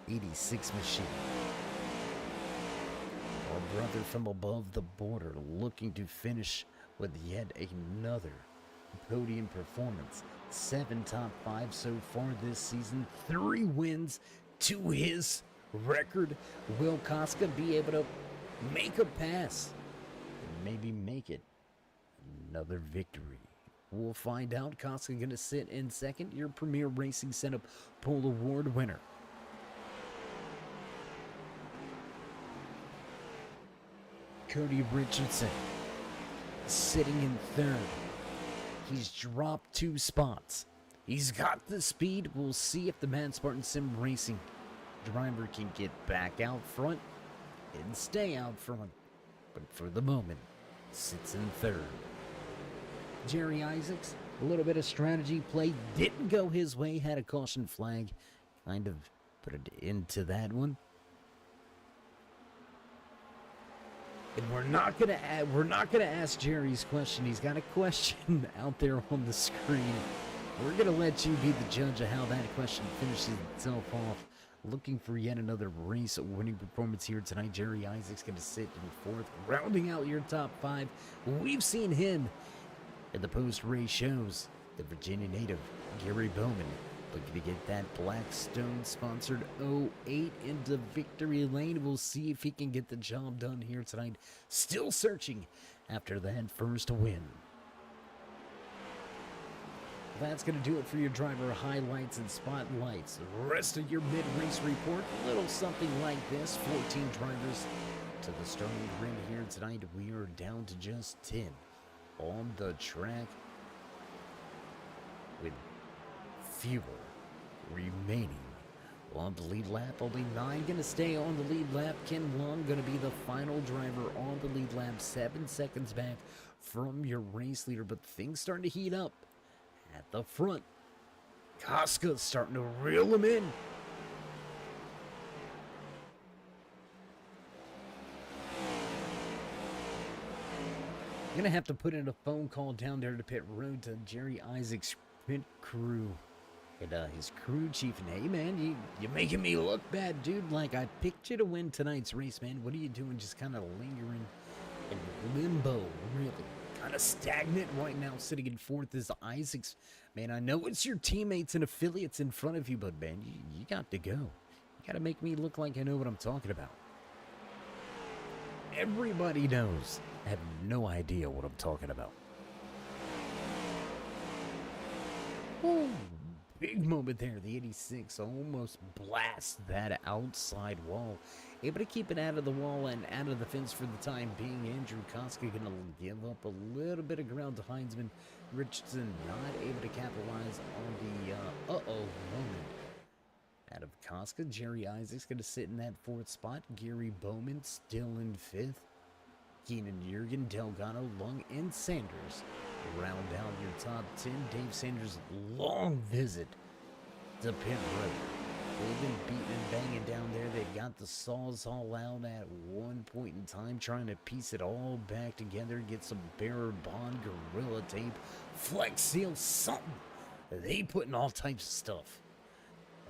86 machine. Our brother from above the border looking to finish with yet another podium performance. 7 top 5 so far this season. 3 wins to his record. Will Koska be able to make a pass and maybe make it another victory? We'll find out. Koska going to sit in second. Your Premier Racing Setup Pole Award winner. Cody Richardson sitting in third. He's dropped 2 spots. He's got the speed. We'll see if the Mad Spartan Sim Racing driver can get back out front and stay out front. But for the moment, sits in third. Jerry Isaacs, a little bit of strategy play. Didn't go his way. Had a caution flag. Kind of put it into that one. And we're not gonna ask Jerry's question. He's got a question out there on the screen. We're gonna let you be the judge of how that question finishes itself off. Looking for yet another race winning performance here tonight. Jerry Isaacs gonna sit in 4th, rounding out your top 5. We've seen him in the post-race shows. The Virginia native Gary Bowman looking to get that Blackstone sponsored 08 into victory lane. We'll see if he can get the job done here tonight. Still searching after that first win. That's going to do it for your driver highlights and spotlights. The rest of your mid-race report, a little something like this. 14 drivers to the starting grid here tonight. We are down to just 10 on the track with fewer remaining on the lead lap. Only 9 going to stay on the lead lap. Ken Long going to be the final driver on the lead lap. 7 seconds back from your race leader, but things starting to heat up at the front. Koska's starting to reel him in. I'm gonna have to put in a phone call down there to pit road to Jerry Isaacs' pit crew and his crew chief. And hey man, you making me look bad, dude. Like, I picked you to win tonight's race, man. What are you doing? Just kind of lingering in limbo, really. Kind of stagnant right now. Sitting in 4th is Isaacs. Man, I know it's your teammates and affiliates in front of you, but man, you got to go. You got to make me look like I know what I'm talking about. Everybody knows. I have no idea what I'm talking about. Ooh, big moment there. The 86 almost blasts that outside wall. Able to keep it out of the wall and out of the fence for the time being. Andrew Koska going to give up a little bit of ground to Heinzman. Richardson not able to capitalize on the moment. Out of Koska, Jerry Isaacs going to sit in that 4th spot. Gary Bowman still in 5th. Keenan Jurgen, Delgado, Lung, and Sanders round out your top 10. Dave Sanders' long visit to pit road. They've been beating and banging down there. They got the saws all out at one point in time, trying to piece it all back together, get some Bearer Bond, Gorilla Tape, Flex Seal, something. They putting all types of stuff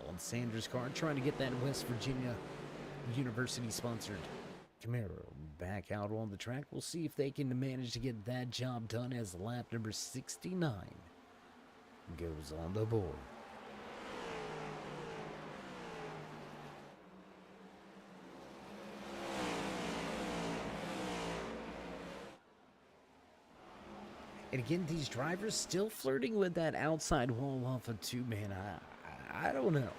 on Sanders' car, trying to get that West Virginia University-sponsored Camaro back out on the track. We'll see if they can manage to get that job done as lap number 69 goes on the board. And again, these drivers still flirting with that outside wall off of 2, man. I don't know.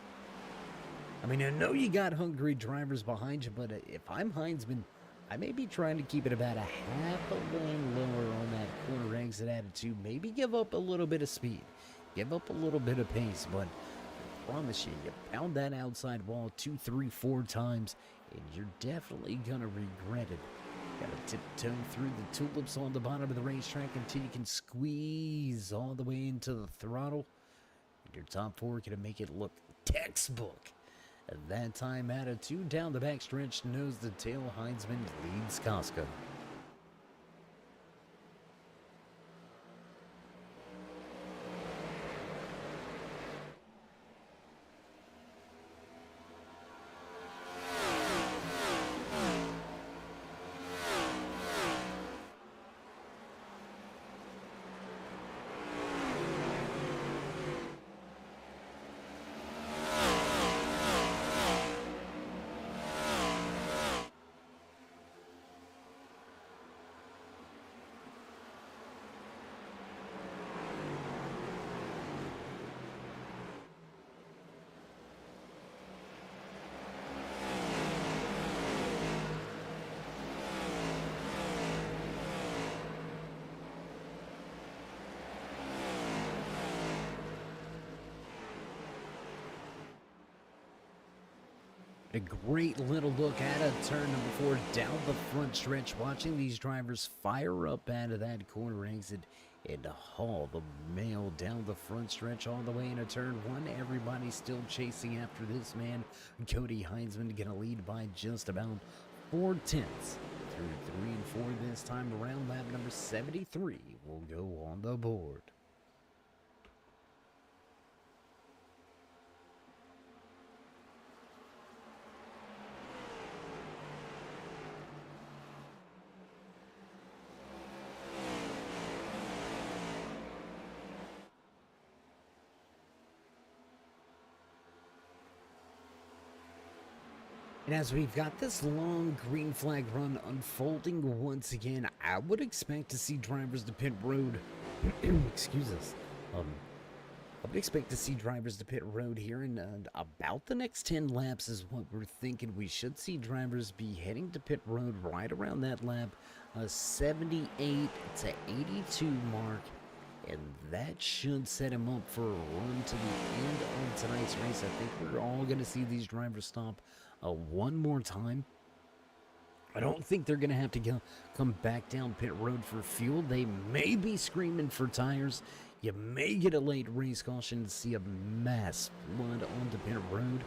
I mean, I know you got hungry drivers behind you, but if I'm Heinzman, I may be trying to keep it about a half a lane lower on that corner exit attitude. Maybe give up a little bit of speed. Give up a little bit of pace, but I promise you, you pound that outside wall 2, 3, 4 times, and you're definitely going to regret it. Got to tiptoe through the tulips on the bottom of the racetrack until you can squeeze all the way into the throttle. And your top 4 going to make it look textbook. At that time, attitude down the backstretch, nose to tail, Heinzman leads Costco. A great little look at a turn number 4 down the front stretch, watching these drivers fire up out of that corner exit and haul the mail down the front stretch all the way into turn 1. Everybody still chasing after this man. Cody Heinzman going to lead by just about 4/10. Through 3 and 4 this time around. Lap number 73 will go on the board. And as we've got this long green flag run unfolding once again, I would expect to see drivers to pit road. Excuse us. I would expect to see drivers to pit road here in about the next 10 laps is what we're thinking. We should see drivers be heading to pit road right around that lap 78 to 82 mark. And that should set him up for a run to the end of tonight's race. I think we're all going to see these drivers stop one more time. I don't think they're going to have to come back down pit road for fuel. They may be screaming for tires. You may get a late race caution to see a mass flood onto pit road.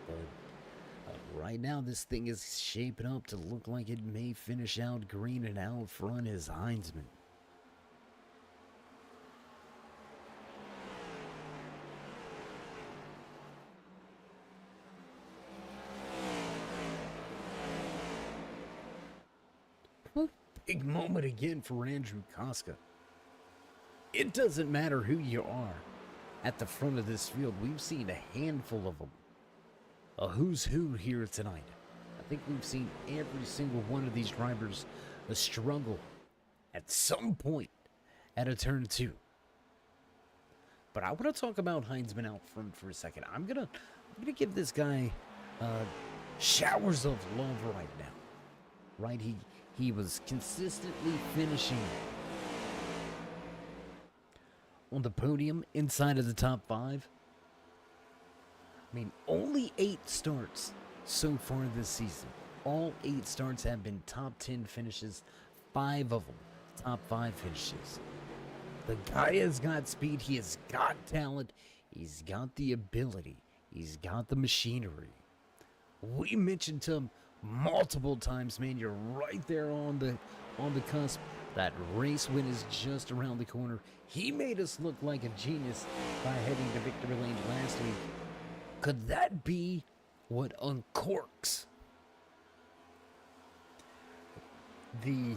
But right now, this thing is shaping up to look like it may finish out green, and out front is Heinzman. Big moment again for Andrew Koska. It doesn't matter who you are at the front of this field. We've seen a handful of them. A who's who here tonight. I think we've seen every single one of these drivers struggle at some point at a turn 2. But I want to talk about Heinzman out front for a second. I'm gonna give this guy showers of love right now. Right, he was consistently finishing on the podium inside of the top 5. I mean, only 8 starts so far this season. All 8 starts have been top 10 finishes. 5 of them top 5 finishes. The guy has got speed. He has got talent. He's got the ability. He's got the machinery. We mentioned to him multiple times, man. You're right there on the cusp. That race win is just around the corner. He made us look like a genius by heading to victory lane last week. Could that be what uncorks the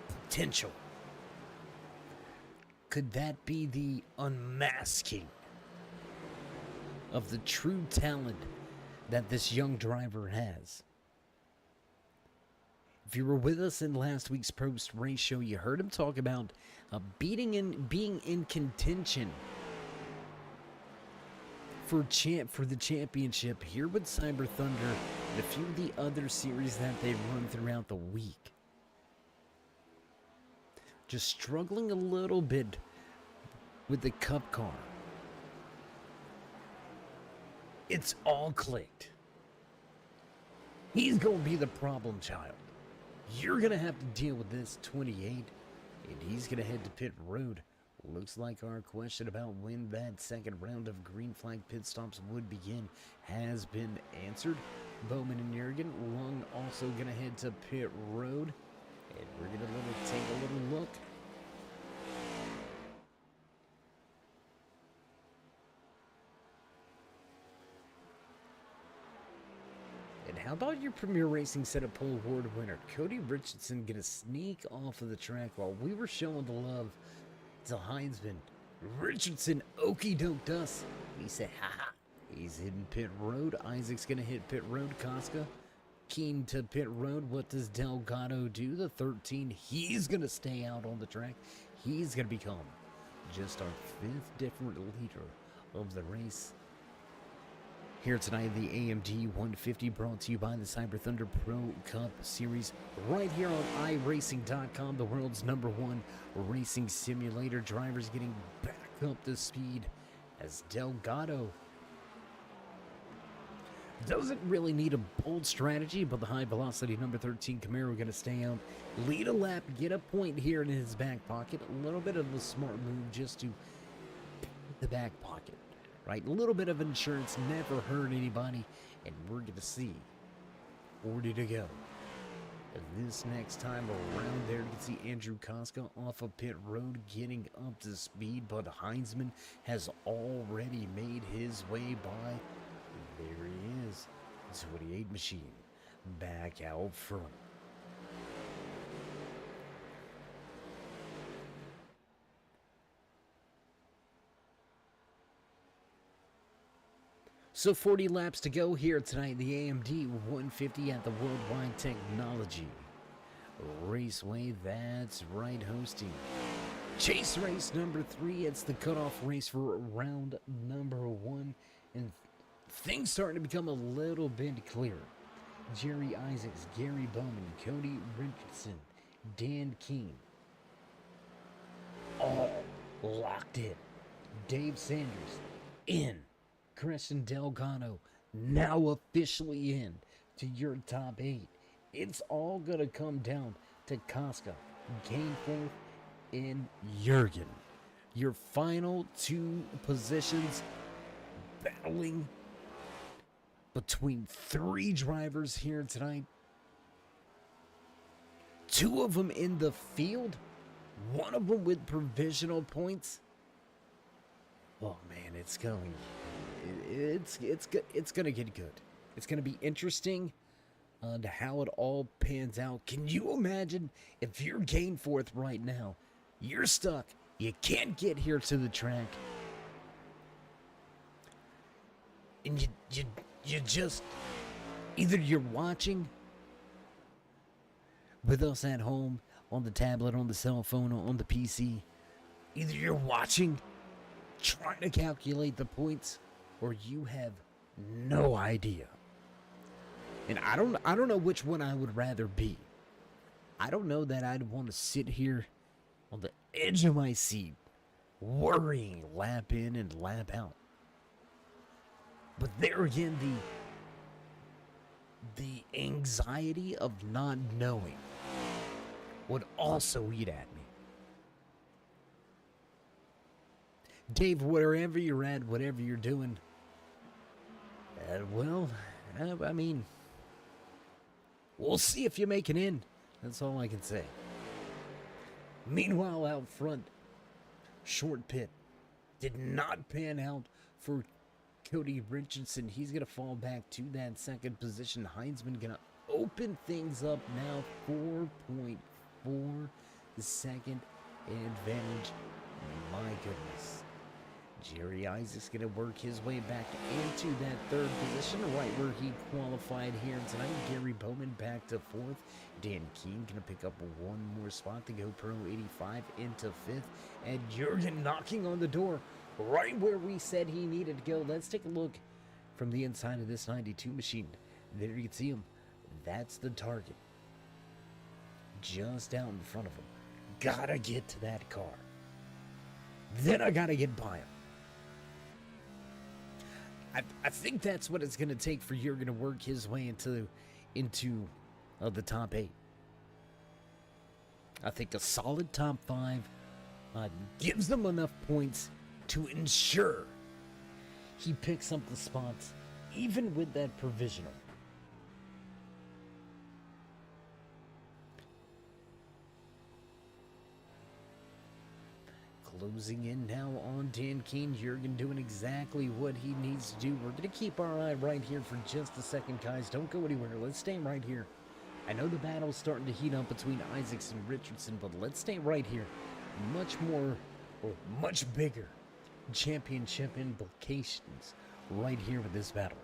potential? Could that be the unmasking of the true talent that this young driver has? If you were with us in last week's post-race show, you heard him talk about being in contention for the championship here with Cyber Thunder and a few of the other series that they run throughout the week. Just struggling a little bit with the Cup car. It's all clicked. He's going to be the problem child. You're going to have to deal with this 28, and he's going to head to pit road. Looks like our question about when that second round of green flag pit stops would begin has been answered. Bowman and Jurgen Lung also going to head to pit road, and we're going to take a little look. And how about your Premier Racing Setup Pole Award winner, Cody Richardson, gonna sneak off of the track while we were showing the love to Heinzman. Richardson okey doked us. He said, haha. He's hitting pit road. Isaac's gonna hit pit road. Casca, keen to pit road. What does Delgado do? The 13, he's gonna stay out on the track. He's gonna become just our 5th different leader of the race. Here tonight, the AMG 150 brought to you by the Cyber Thunder Pro Cup Series, right here on iRacing.com, the world's #1 racing simulator. Drivers getting back up to speed as Delgado doesn't really need a bold strategy, but the high velocity number 13 Camaro going to stay out, lead a lap, get a point here in his back pocket. A little bit of a smart move just to the back pocket. Right, a little bit of insurance never hurt anybody, and we're going to see 40 to go. And this next time around there, you can see Andrew Koska off of pit road getting up to speed, but Heinzman has already made his way by. There he is, 28 machine, back out front. So 40 laps to go here tonight, the AMD 150 at the Worldwide Technology Raceway. That's right, hosting Chase race number 3. It's the cutoff race for round number 1, and things starting to become a little bit clearer. Jerry Isaacs, Gary Bowman, Cody Richardson, Dan King, all locked in. Dave Sanders in. Christian Delgado now officially in to your top 8. It's all going to come down to Casca, Gainforth, and Jurgen. Your final 2 positions battling between 3 drivers here tonight. 2 of them in the field, 1 of them with provisional points. Oh man, it's going to get good. It's going to be interesting to how it all pans out. Can you imagine if you're Gainforth right now? You're stuck. You can't get here to the track. And you just, either you're watching with us at home on the tablet, on the cell phone, or on the PC. Either you're watching, trying to calculate the points, or you have no idea. And I don't know which one I would rather be. I don't know that I'd want to sit here on the edge of my seat, worrying lap in and lap out. But there again, the anxiety of not knowing would also eat at me. Dave, wherever you're at, whatever you're doing, I mean, we'll see if you make it in. That's all I can say. Meanwhile, out front, short pit did not pan out for Cody Richardson. He's going to fall back to that second position. Heinzman going to open things up now. 4.4 second advantage. My goodness. Jerry Isaacs going to work his way back into that third position, right where he qualified here tonight. Gary Bowman back to fourth. Dan Keene going to pick up one more spot to go Pro 85 into fifth. And Jurgen knocking on the door right where we said he needed to go. Let's take a look from the inside of this 92 machine. There you can see him. That's the target. Just out in front of him. Gotta get to that car. Then I gotta get by him. I think that's what it's gonna take for Jurgen to work his way into the top 8. I think a solid top 5 gives them enough points to ensure he picks up the spots, even with that provisional. Closing in now on Dan Keene. Jurgen doing exactly what he needs to do. We're going to keep our eye right here for just a second, guys. Don't go anywhere. Let's stay right here. I know the battle's starting to heat up between Isaacs and Richardson, but let's stay right here. Much bigger championship implications right here with this battle.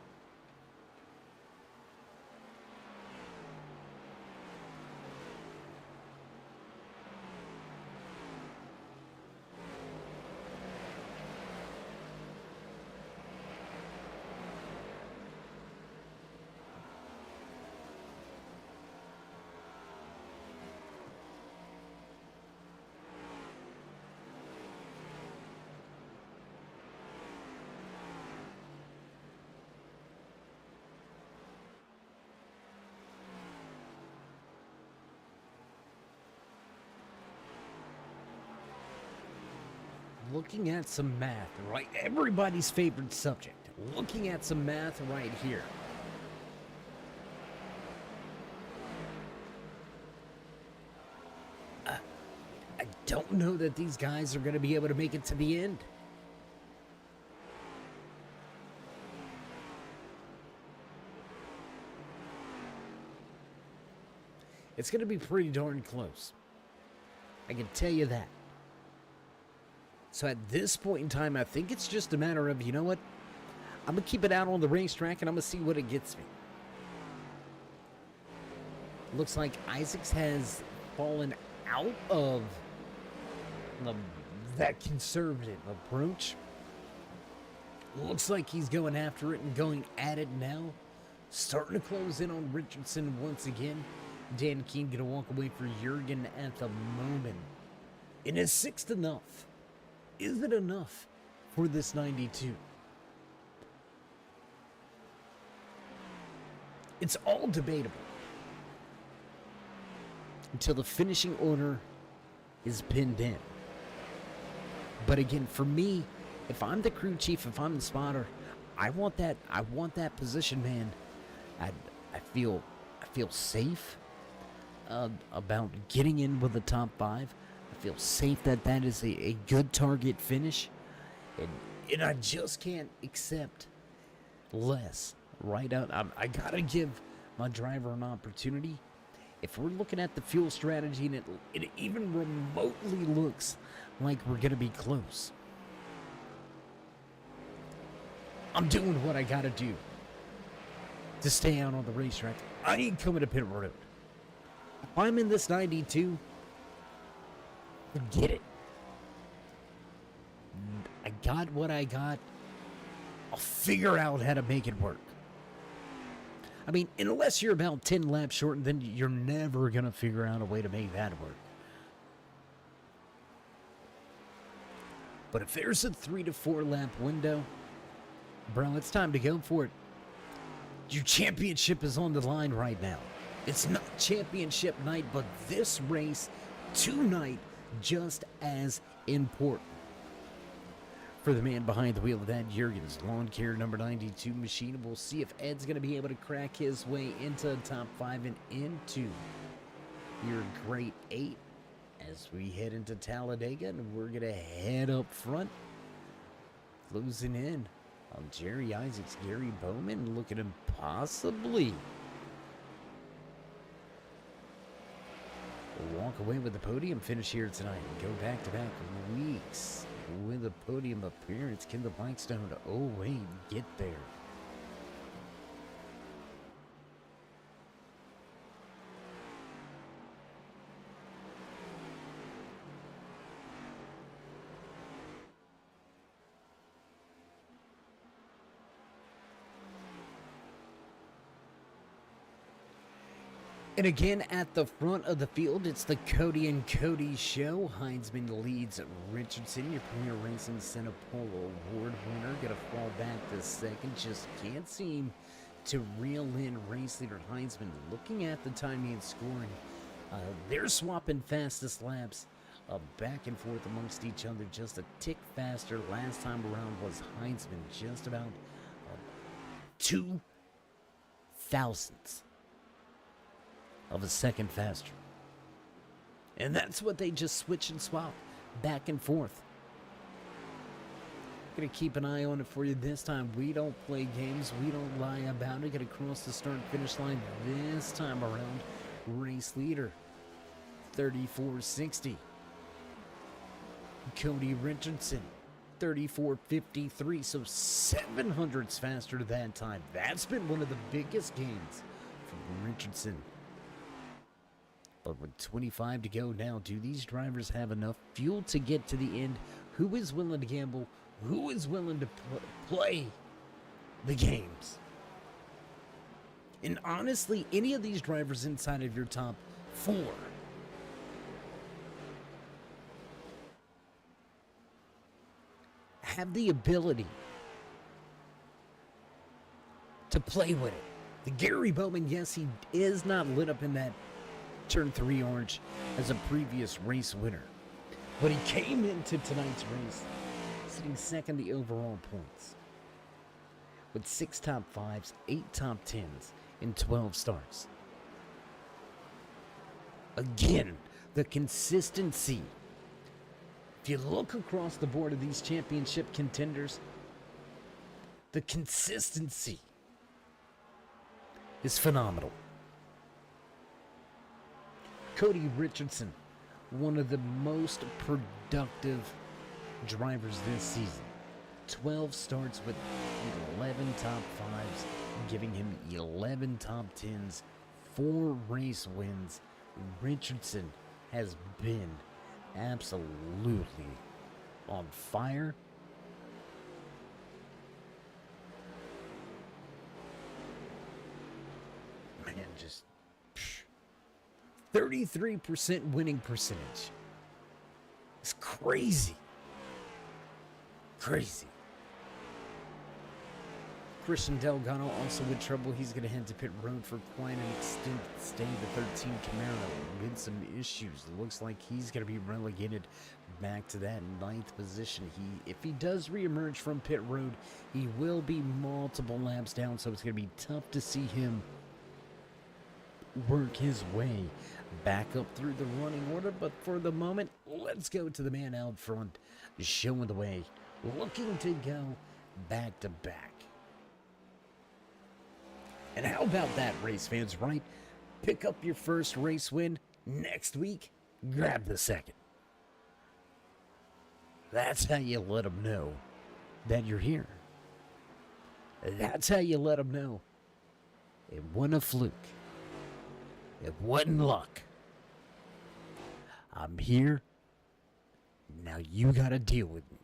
Looking at some math, right? Everybody's favorite subject. Looking at some math right here. I don't know that these guys are going to be able to make it to the end. It's going to be pretty darn close. I can tell you that. So at this point in time, I think it's just a matter of, you know what? I'm going to keep it out on the racetrack and I'm going to see what it gets me. Looks like Isaacs has fallen out of that conservative approach. Looks like he's going after it and going at it now. Starting to close in on Richardson once again. Dan Keene going to walk away for Jurgen at the moment. And is 6th enough? Is it enough for this 92? It's all debatable until the finishing order is pinned in. But again, for me, if I'm the crew chief, if I'm the spotter, I want that position, man. I feel safe about getting in with the top 5. I feel safe that is a good target finish. And I just can't accept less. Right out, I gotta give my driver an opportunity. If we're looking at the fuel strategy and it even remotely looks like we're gonna be close, I'm doing what I gotta do to stay out on the racetrack. I ain't coming to pit road. If I'm in this 92, forget it. I got what I got. I'll figure out how to make it work. I mean, unless you're about 10 laps short, then you're never going to figure out a way to make that work. But if there's a 3 to 4 lap window, bro, it's time to go for it. Your championship is on the line right now. It's not championship night, but this race tonight just as important. For the man behind the wheel of that Jurgen's lawn care number 92 machine. We'll see if Ed's going to be able to crack his way into the top 5 and into your great 8 as we head into Talladega. And we're going to head up front, closing in on Jerry Isaacs. Gary Bowman looking him possibly walk away with the podium finish here tonight and go back-to-back weeks with a podium appearance. Can the Blackstone, oh wait, get there? And again, at the front of the field, it's the Cody and Cody show. Heinzman leads Richardson, your Premier Racing Center Polo Award winner. Gonna fall back to second. Just can't seem to reel in race leader Heinzman. Looking at the timing and scoring, they're swapping fastest laps back and forth amongst each other. Just a tick faster. Last time around was Heinzman, just about 2 thousandths of a second faster. And that's what they just switch and swap back and forth. Gonna keep an eye on it for you this time. We don't play games, we don't lie about it. Gonna cross the start and finish line this time around. Race leader 34.60. Cody Richardson 34.53, so 700ths faster that time. That's been one of the biggest gains from Richardson. But with 25 to go now, do these drivers have enough fuel to get to the end? Who is willing to gamble? Who is willing to play the games? And honestly, any of these drivers inside of your top 4 have the ability to play with it. The Gary Bowman, yes, he is not lit up in that Turn 3 orange as a previous race winner, but he came into tonight's race sitting second the overall points with 6 top 5s, 8 top 10s in 12 starts. Again, the consistency. If you look across the board of these championship contenders, the consistency is phenomenal. Cody Richardson, one of the most productive drivers this season. 12 starts with 11 top 5s, giving him 11 top 10s, 4 race wins. Richardson has been absolutely on fire. Man, just 33% winning percentage. It's crazy. Crazy. Christian Delgado also with trouble. He's going to head to pit road for quite an extended stay. The 13 Camaro with some issues. It looks like he's going to be relegated back to that 9th position. If he does reemerge from pit road, he will be multiple laps down, so it's going to be tough to see him work his way back up through the running order. But for the moment, let's go to the man out front, showing the way, looking to go back to back. And how about that, race fans, right? Pick up your first race win next week, grab the second. That's how you let them know that you're here. That's how you let them know it wasn't a fluke. It wasn't luck. I'm here. Now you gotta deal with me.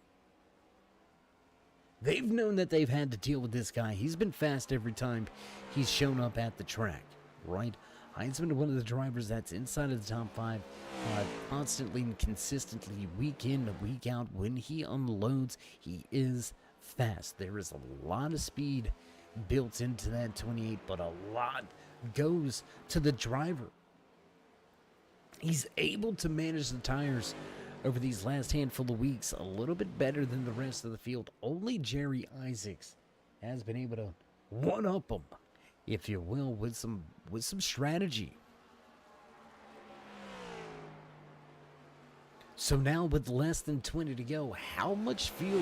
They've known that they've had to deal with this guy. He's been fast every time he's shown up at the track, right? Heinzman, one of the drivers that's inside of the top 5, constantly and consistently, week in and week out. When he unloads, he is fast. There is a lot of speed built into that 28, but a lot goes to the driver. He's able to manage the tires over these last handful of weeks a little bit better than the rest of the field. Only Jerry Isaacs has been able to one-up him, if you will, with some strategy. So now with less than 20 to go, how much fuel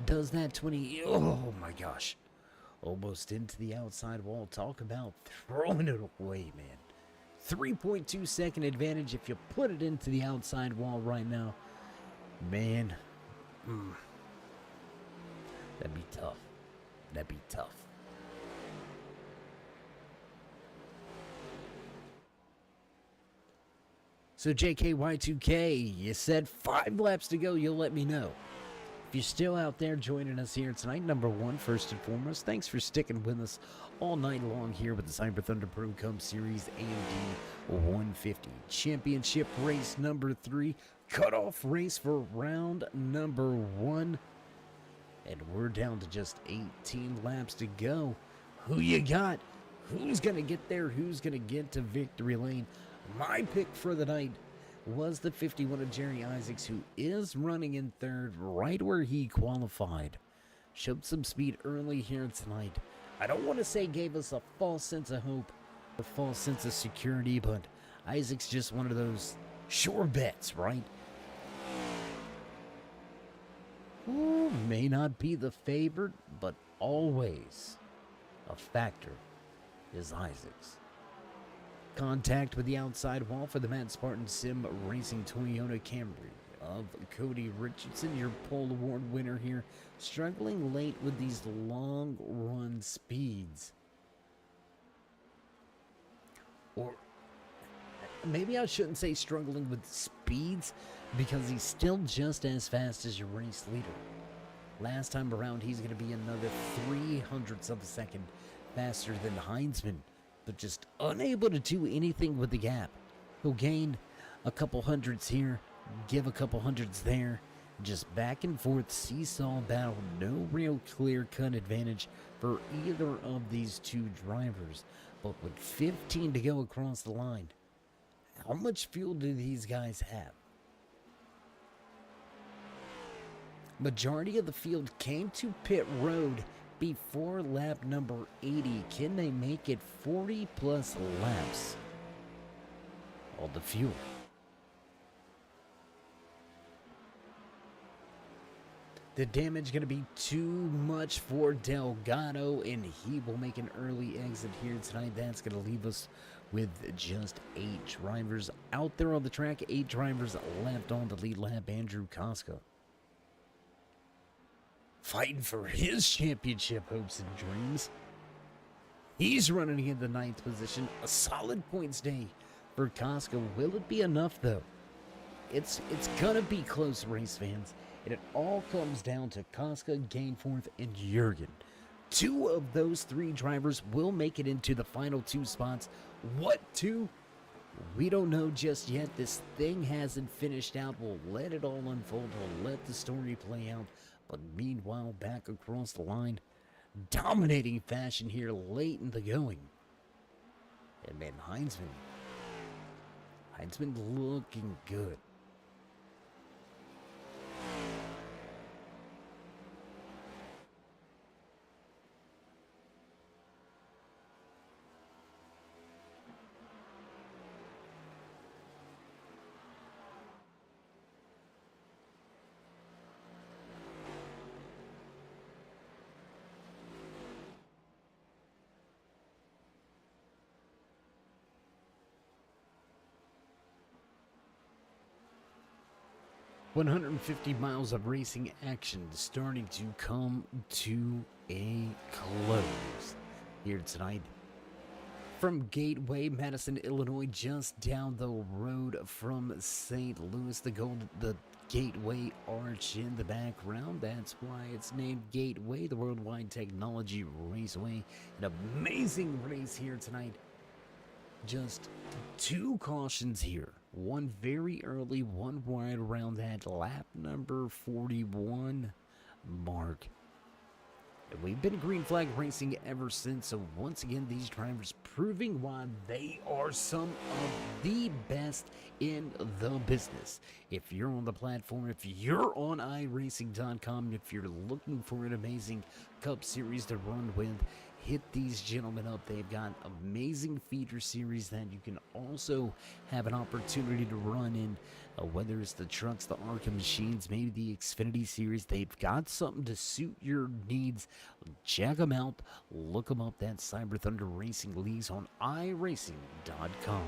does that 20... Oh my gosh. Almost into the outside wall. Talk about throwing it away, man. 3.2 second advantage if you put it into the outside wall right now. Man, That'd be tough. That'd be tough. So JKY2K, you said 5 laps to go. You'll let me know. If you're still out there joining us here tonight, number one, first and foremost, thanks for sticking with us all night long here with the Cyber Thunder Pro Cup Series AMD 150 Championship Race number 3, cutoff race for round number 1. And we're down to just 18 laps to go. Who you got? Who's going to get there? Who's going to get to victory lane? My pick for the night was the 51 of Jerry Isaacs, who is running in third, right where he qualified. Showed some speed early here tonight. I don't want to say gave us a false sense of hope, a false sense of security, but Isaacs just one of those sure bets, right? Ooh, may not be the favorite, but always a factor is Isaacs. Contact with the outside wall for the Matt Spartan Sim Racing Toyota Camry of Cody Richardson, your pole award winner here, struggling late with these long run speeds. Or maybe I shouldn't say struggling with speeds, because he's still just as fast as your race leader. Last time around, he's going to be another 0.03 of a second faster than Heinzman, but just unable to do anything with the gap. He'll gain a couple hundreds here, give a couple hundreds there, just back and forth seesaw battle, no real clear-cut advantage for either of these two drivers. But with 15 to go across the line, how much fuel do these guys have? Majority of the field came to pit road before lap number 80. Can they make it 40 plus laps on the fuel? The damage going to be too much for Delgado, and he will make an early exit here tonight. That's going to leave us with just 8 drivers out there on the track. 8 drivers left on the lead lap. Andrew Koska fighting for his championship hopes and dreams. He's running in the 9th position. A solid points day for Koska. Will it be enough, though? It's gonna be close, race fans. And it all comes down to Koska, Gainforth, and Jurgen. 2 of those 3 drivers will make it into the final 2 spots. What 2? We don't know just yet. This thing hasn't finished out. We'll let it all unfold. We'll let the story play out. But meanwhile, back across the line, dominating fashion here late in the going. And man, Heinzman looking good. $150 miles of racing action starting to come to a close here tonight. From Gateway, Madison, Illinois, just down the road from St. Louis, the Gateway Arch in the background. That's why it's named Gateway, the Worldwide Technology Raceway. An amazing race here tonight. Just 2 cautions here. One very early, one right around that lap number 41 mark. And we've been green flag racing ever since, so once again, these drivers proving why they are some of the best in the business. If you're on the platform, if you're on iRacing.com, if you're looking for an amazing Cup Series to run with, hit these gentlemen up. They've got amazing feeder series that you can also have an opportunity to run in, whether it's the trucks, the ARCA machines, maybe the Xfinity series. They've got something to suit your needs. Check them out. Look them up. That's Cyber Thunder Racing Leagues on iRacing.com.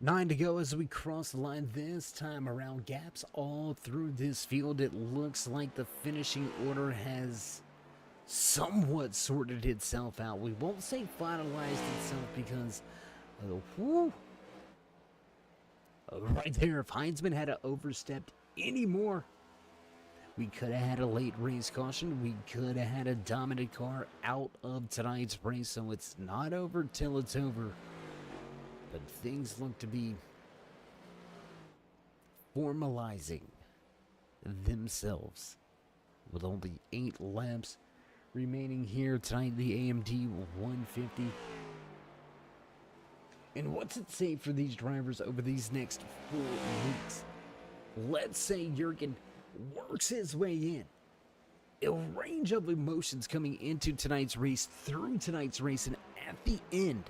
9 to go as we cross the line this time around. Gaps all through this field. It looks like the finishing order has somewhat sorted itself out. We won't say finalized itself because, right there, if Heinzman had overstepped anymore, we could have had a late race caution. We could have had a dominant car out of tonight's race. So it's not over till it's over. But things look to be formalizing themselves with only 8 laps remaining here tonight, the AMD 150. And what's it say for these drivers over these next 4 weeks? Let's say Jurgen works his way in. A range of emotions coming into tonight's race, through tonight's race, and at the end,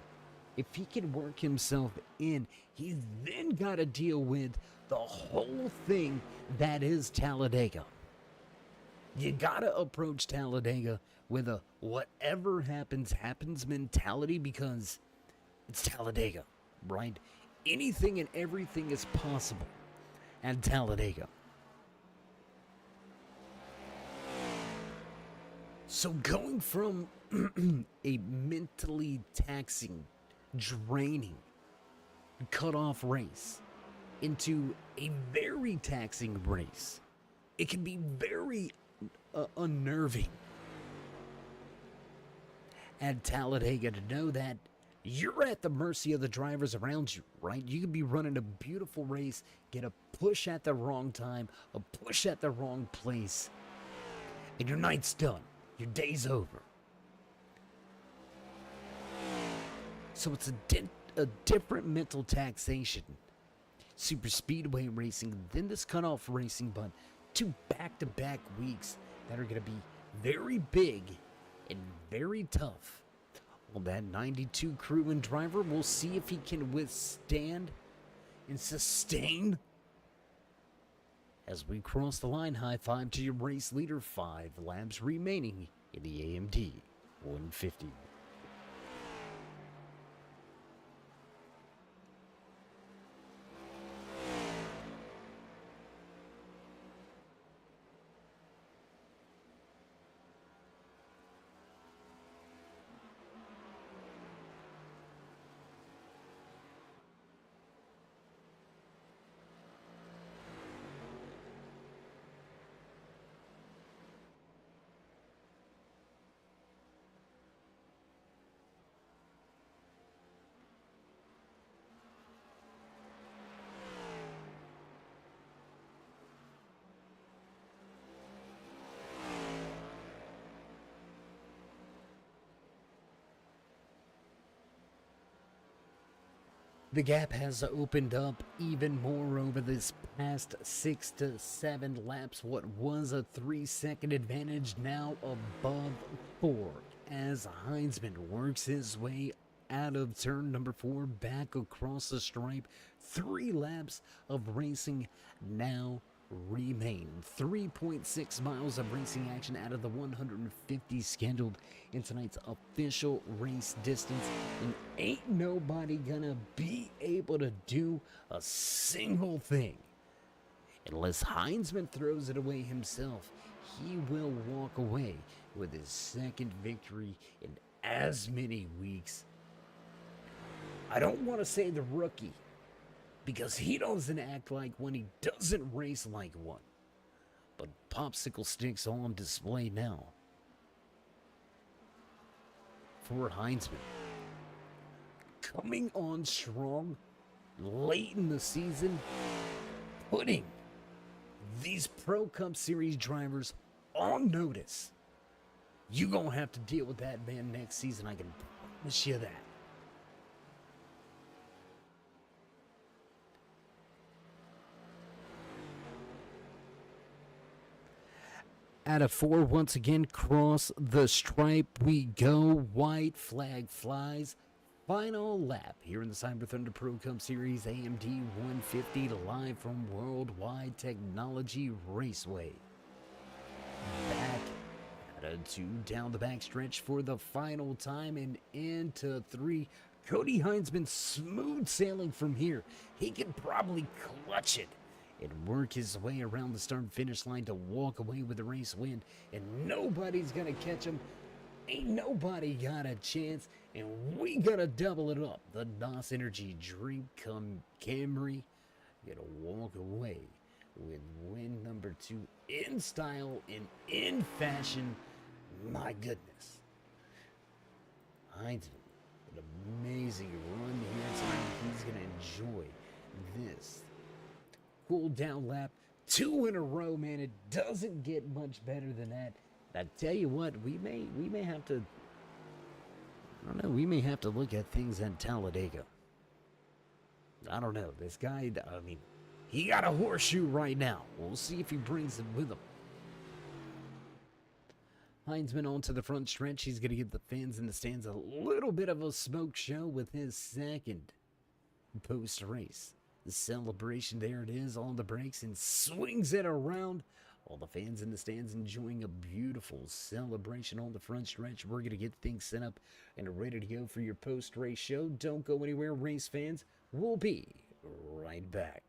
if he can work himself in, he's then got to deal with the whole thing that is Talladega. You gotta approach Talladega with a whatever happens, happens mentality, because it's Talladega, right? Anything and everything is possible at Talladega. So going from a mentally taxing, draining, cut-off race into a very taxing race, it can be very unnerving at Talladega to know that you're at the mercy of the drivers around you, right? You could be running a beautiful race, get a push at the wrong time, a push at the wrong place, and your night's done. Your day's over. So it's a different mental taxation. Super speedway racing, then this cutoff racing, but 2 back-to-back weeks that are going to be very big and very tough. Well, that 92 crew and driver, we'll see if he can withstand and sustain. As we cross the line, high five to your race leader. 5 laps remaining in the AMD 150. The gap has opened up even more over this past 6 to 7 laps. What was a 3-second advantage now above 4 as Heinzman works his way out of turn number 4 back across the stripe. 3 laps of racing now remain. 3.6 miles of racing action out of the 150 scheduled in tonight's official race distance, and ain't nobody gonna be able to do a single thing unless Heinzman throws it away himself. He will walk away with his 2nd victory in as many weeks. I don't want to say the rookie, because he doesn't act like one, he doesn't race like one. But popsicle sticks on display now for Heinzman. Coming on strong late in the season, putting these Pro Cup Series drivers on notice. You gonna have to deal with that man next season, I can promise you that. Out of 4, once again, cross the stripe we go. White flag flies. Final lap here in the Cyber Thunder Pro Cup Series AMD 150, live from Worldwide Technology Raceway. Back at a 2 down the backstretch for the final time, and into 3. Cody Heinzman smooth sailing from here. He can probably clutch it and work his way around the start finish line to walk away with the race win. And nobody's going to catch him. Ain't nobody got a chance. And we got to double it up. The NOS Energy Drink Camry gonna walk away with win number 2 in style and in fashion. My goodness. Heinzman, an amazing run here tonight. He's gonna enjoy this cool down lap. 2 in a row, man. It doesn't get much better than that. I tell you what, we may have to, I don't know, we may have to look at things at Talladega. I don't know. This guy, I mean, he got a horseshoe right now. We'll see if he brings it with him. Heinzman onto the front stretch. He's going to give the fans in the stands a little bit of a smoke show with his second post-race. The celebration, there it is, on the brakes, and swings it around. All the fans in the stands enjoying a beautiful celebration on the front stretch. We're going to get things set up and ready to go for your post-race show. Don't go anywhere, race fans. We'll be right back.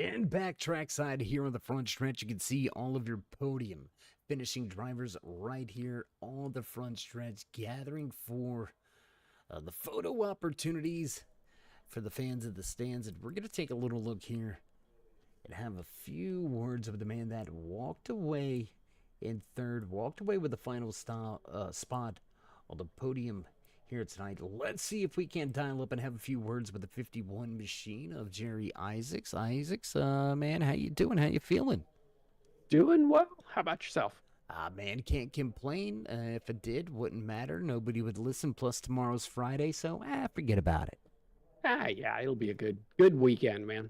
And back trackside here on the front stretch, you can see all of your podium finishing drivers right here on the front stretch, gathering for the photo opportunities for the fans of the stands. And we're going to take a little look here and have a few words of the man that walked away in third, walked away with the final spot on the podium here tonight. Let's see if we can dial up and have a few words with the 51 machine of Jerry Isaacs. Isaacs, man, how you doing? How you feeling? Doing well. How about yourself? Man, can't complain. If it did, wouldn't matter. Nobody would listen. Plus, tomorrow's Friday, so forget about it. Yeah, it'll be a good weekend, man.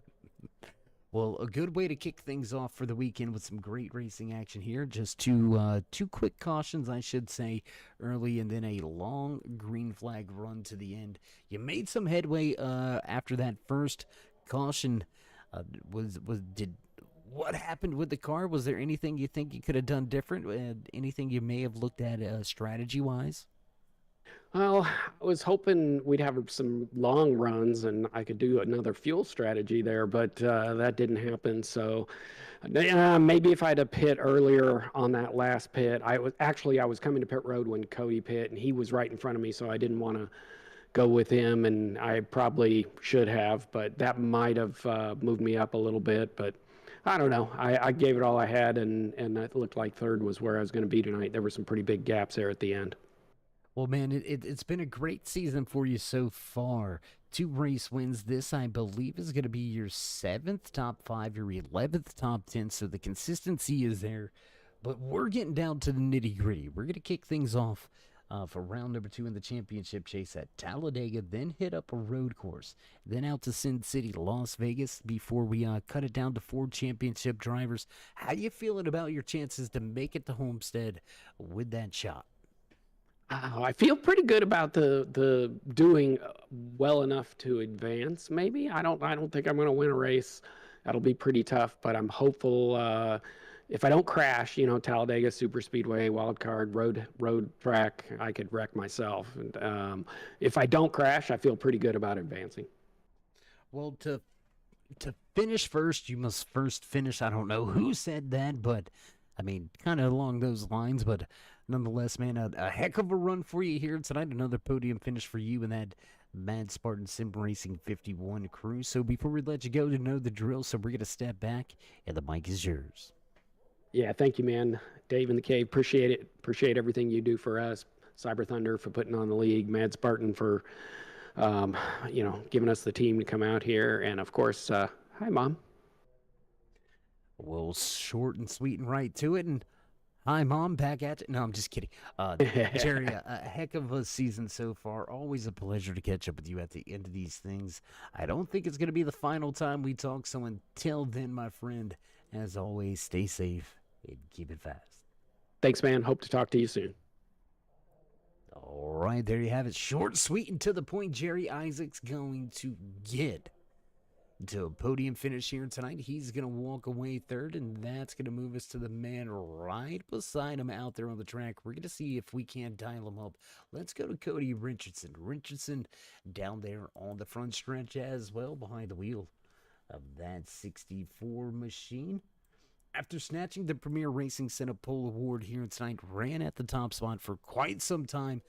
Well, a good way to kick things off for the weekend with some great racing action here. Just two quick cautions, I should say, early, and then a long green flag run to the end. You made some headway after that first caution. Was did what happened with the car? Was there anything you think you could have done different? Anything you may have looked at strategy wise? Well, I was hoping we'd have some long runs and I could do another fuel strategy there, but that didn't happen. So maybe if I'd have pit earlier on that last pit, I was coming to pit road when Cody pit, and he was right in front of me, so I didn't want to go with him, and I probably should have, but that might have moved me up a little bit. But I don't know. I gave it all I had, and it looked like third was where I was going to be tonight. There were some pretty big gaps there at the end. Well, man, it's been a great season for you so far. 2 race wins. This, I believe, is going to be your 7th top 5, your 11th top 10, so the consistency is there. But we're getting down to the nitty-gritty. We're going to kick things off for round number 2 in the championship chase at Talladega, then hit up a road course, then out to Sin City, Las Vegas, before we cut it down to 4 championship drivers. How you feeling about your chances to make it to Homestead with that shot? I feel pretty good about the doing well enough to advance. Maybe I don't think I'm going to win a race. That'll be pretty tough, but I'm hopeful. If I don't crash, Talladega Super Speedway, wild card, road track, I could wreck myself. And if I don't crash, I feel pretty good about advancing. Well, to finish first, you must first finish. I don't know who said that, but I mean, kind of along those lines. But nonetheless, man, a heck of a run for you here tonight. Another podium finish for you in that Mad Spartan Sim Racing 51 crew. So before we let you go, to know the drill, so we're going to step back, and the mic is yours. Yeah, thank you, man. Dave in the Cave, appreciate it. Appreciate everything you do for us. Cyber Thunder for putting on the league. Mad Spartan for, giving us the team to come out here. And, of course, hi, Mom. Well, short and sweet and right to it. And hi, Mom, back at it. No, I'm just kidding. Jerry, a heck of a season so far. Always a pleasure to catch up with you at the end of these things. I don't think it's going to be the final time we talk. So until then, my friend, as always, stay safe and keep it fast. Thanks, man. Hope to talk to you soon. All right, there you have it. Short, sweet, and to the point. Jerry Isaac's going to get to a podium finish here tonight. He's going to walk away third, and that's going to move us to the man right beside him out there on the track. We're going to see if we can't dial him up. Let's go to Cody Richardson. Richardson down there on the front stretch as well, behind the wheel of that 64 machine. After snatching the Premier Racing Senate Pole Award here tonight, ran at the top spot for quite some time.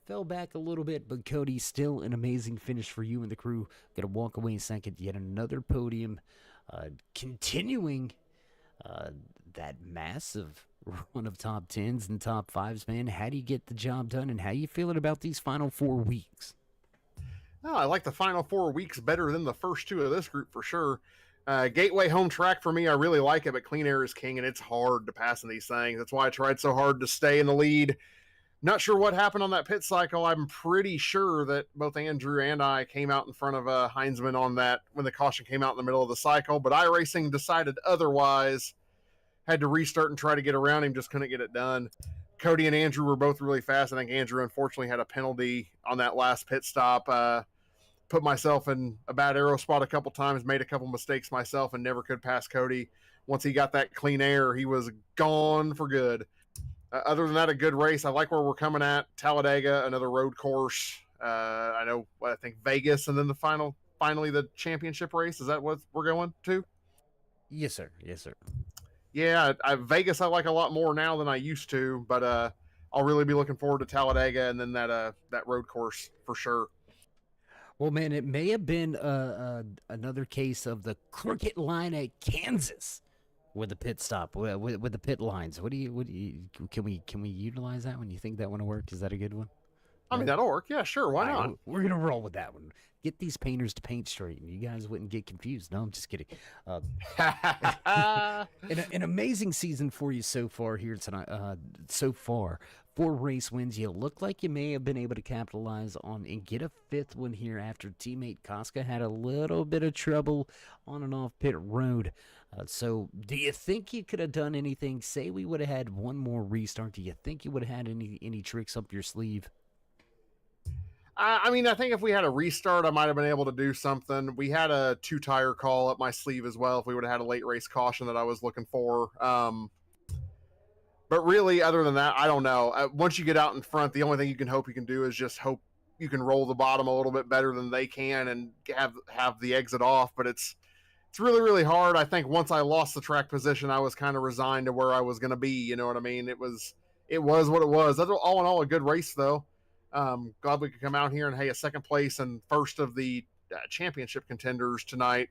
Fell back a little bit, but Cody, still an amazing finish for you and the crew. Gonna walk away second, yet another podium. Continuing that massive run of top 10s and top 5s, man. How do you get the job done, and how you feeling about these final 4 weeks? Oh, I like the final 4 weeks better than the first 2 of this group for sure. Gateway home track for me, I really like it, but clean air is king, and it's hard to pass in these things. That's why I tried so hard to stay in the lead. Not sure what happened on that pit cycle. I'm pretty sure that both Andrew and I came out in front of Heinzman on that when the caution came out in the middle of the cycle, but iRacing decided otherwise. Had to restart and try to get around him, just couldn't get it done. Cody and Andrew were both really fast. I think Andrew unfortunately had a penalty on that last pit stop. Put myself in a bad aero spot a couple times, made a couple mistakes myself, and never could pass Cody. Once he got that clean air, he was gone for good. Other than that, a good race. I like where we're coming at. Talladega, another road course. I think Vegas, and then finally the championship race. Is that what we're going to? Yes, sir. Yes, sir. Yeah, Vegas I like a lot more now than I used to, but I'll really be looking forward to Talladega and then that road course for sure. Well, man, it may have been another case of the crooked line at Kansas with the pit stop, with the pit lines. What do you can we utilize that one? You think that one will work? Is that a good one? I mean, that'll work. Yeah, sure. Why All right, not? we're gonna roll with that one. Get these painters to paint straight, and you guys wouldn't get confused. No, I'm just kidding. Uh, an amazing season for you so far here tonight. So far, 4 race wins. You look like you may have been able to capitalize on and get a 5th one here after teammate Casca had a little bit of trouble on and off pit road. So, do you think you could have done anything? Say we would have had one more restart. Do you think you would have had any tricks up your sleeve? I mean, I think if we had a restart, I might have been able to do something. We had a 2-tire call up my sleeve as well if we would have had a late race caution that I was looking for. But really, other than that, I don't know. Once you get out in front, the only thing you can hope you can do is just hope you can roll the bottom a little bit better than they can and have the exit off. But it's really, really hard. I think once I lost the track position, I was kind of resigned to where I was going to be. You know what I mean? It was what it was. That's all in all a good race, though. Glad we could come out here and, hey, a 2nd place and first of the championship contenders tonight.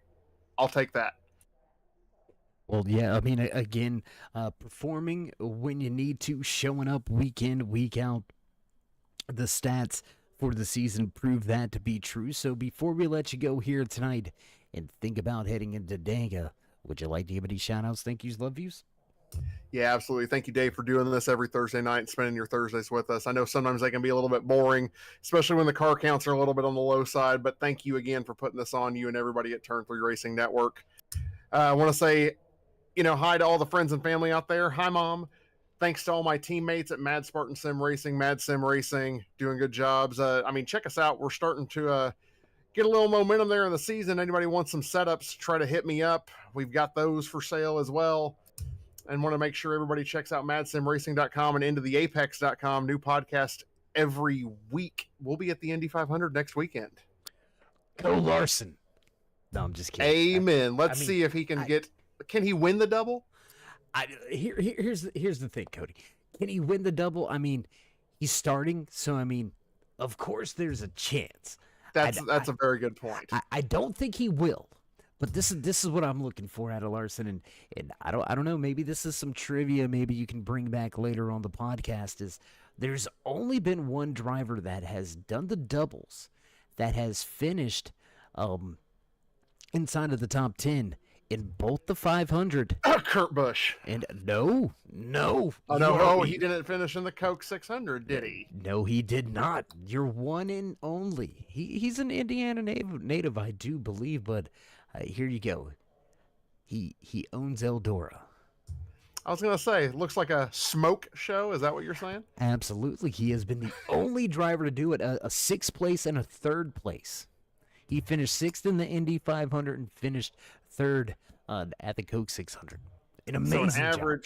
I'll take that. Well, yeah, I mean, again, performing when you need to, showing up week in, week out. The stats for the season prove that to be true. So before we let you go here tonight and think about heading into Danga, would you like to give any shout-outs, thank yous, love yous? Yeah, absolutely. Thank you, Dave, for doing this every Thursday night and spending your Thursdays with us. I know sometimes they can be a little bit boring, especially when the car counts are a little bit on the low side, but thank you again for putting this on, you and everybody at Turn 3 Racing Network. I want to say, hi to all the friends and family out there. Hi, Mom. Thanks to all my teammates at Mad Spartan Sim Racing, Mad Sim Racing, doing good jobs. Check us out. We're starting to get a little momentum there in the season. Anybody wants some setups, try to hit me up. We've got those for sale as well. And want to make sure everybody checks out madsimracing.com and intotheapex.com. New podcast every week. We'll be at the Indy 500 next weekend. Go Larson. No, I'm just kidding. Amen. Let's see if he can can he win the double? Here's the thing, Cody. Can he win the double? I mean, he's starting, so I mean, of course there's a chance. That's a very good point. I don't think he will. But this is what I'm looking for out of Larson, and I don't know. Maybe this is some trivia. Maybe you can bring back later on the podcast. Is there's only been one driver that has done the doubles, that has finished, inside of the top 10 in both the 500. Kurt Busch. And no. Oh no! He didn't finish in the Coke 600, did he? No, he did not. You're one and only. He's an Indiana native, I do believe, but. Here you go. He owns Eldora. I was gonna say, looks like a smoke show. Is that what you're saying? Absolutely. He has been the only driver to do it. A 6th place and a 3rd place. He finished 6th in the Indy 500 and finished 3rd at the Coke 600. An amazing so an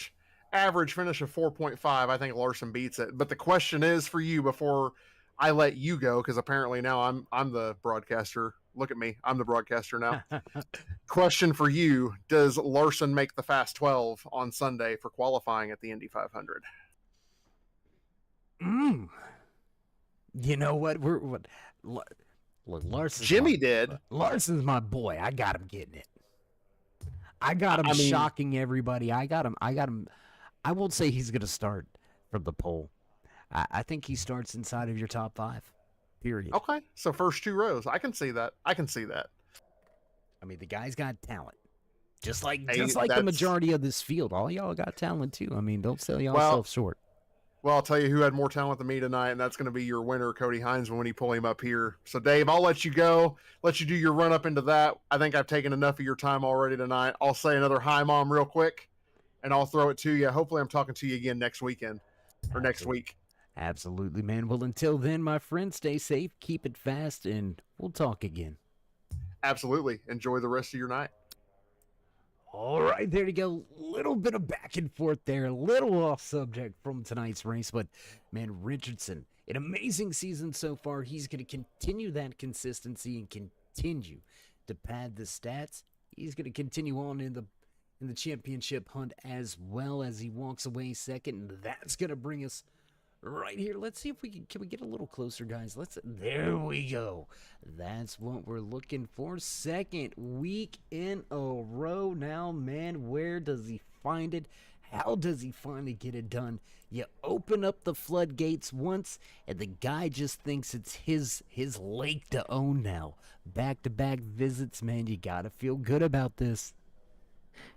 average finish of 4.5. I think Larson beats it. But the question is for you before I let you go, because apparently now I'm the broadcaster. Look at me. I'm the broadcaster now. Question for you. Does Larson make the Fast 12 on Sunday for qualifying at the Indy 500? You know what? Look, Larson. Jimmy did. Larson's my boy. I got him getting it. I got him shocking everybody. I got him. I won't say he's going to start from the pole. I think he starts inside of your top 5. Period. Okay, so first 2 rows. I can see that. I mean, the guy's got talent. Just like the majority of this field. All y'all got talent, too. I mean, don't sell yourself short. Well, I'll tell you who had more talent than me tonight, and that's going to be your winner, Cody Hines, when you pull him up here. So, Dave, I'll let you go. Let you do your run-up into that. I think I've taken enough of your time already tonight. I'll say another hi, Mom, real quick, and I'll throw it to you. Hopefully I'm talking to you again next weekend or next week. Absolutely, man. Well, until then, my friend, stay safe, keep it fast, and we'll talk again. Absolutely. Enjoy the rest of your night. All right, there you go. Little bit of back and forth there. A little off subject from tonight's race, but, man, Richardson, an amazing season so far. He's going to continue that consistency and continue to pad the stats. He's going to continue on in the championship hunt as well as he walks away second, and that's going to bring us right here. Let's see if we can we get a little closer, guys. There we go. That's what we're looking for. 2nd week in a row now, man. Where does he find it? How does he finally get it done? You open up the floodgates once, and the guy just thinks it's his lake to own now. Back-to-back visits, man. You gotta feel good about this.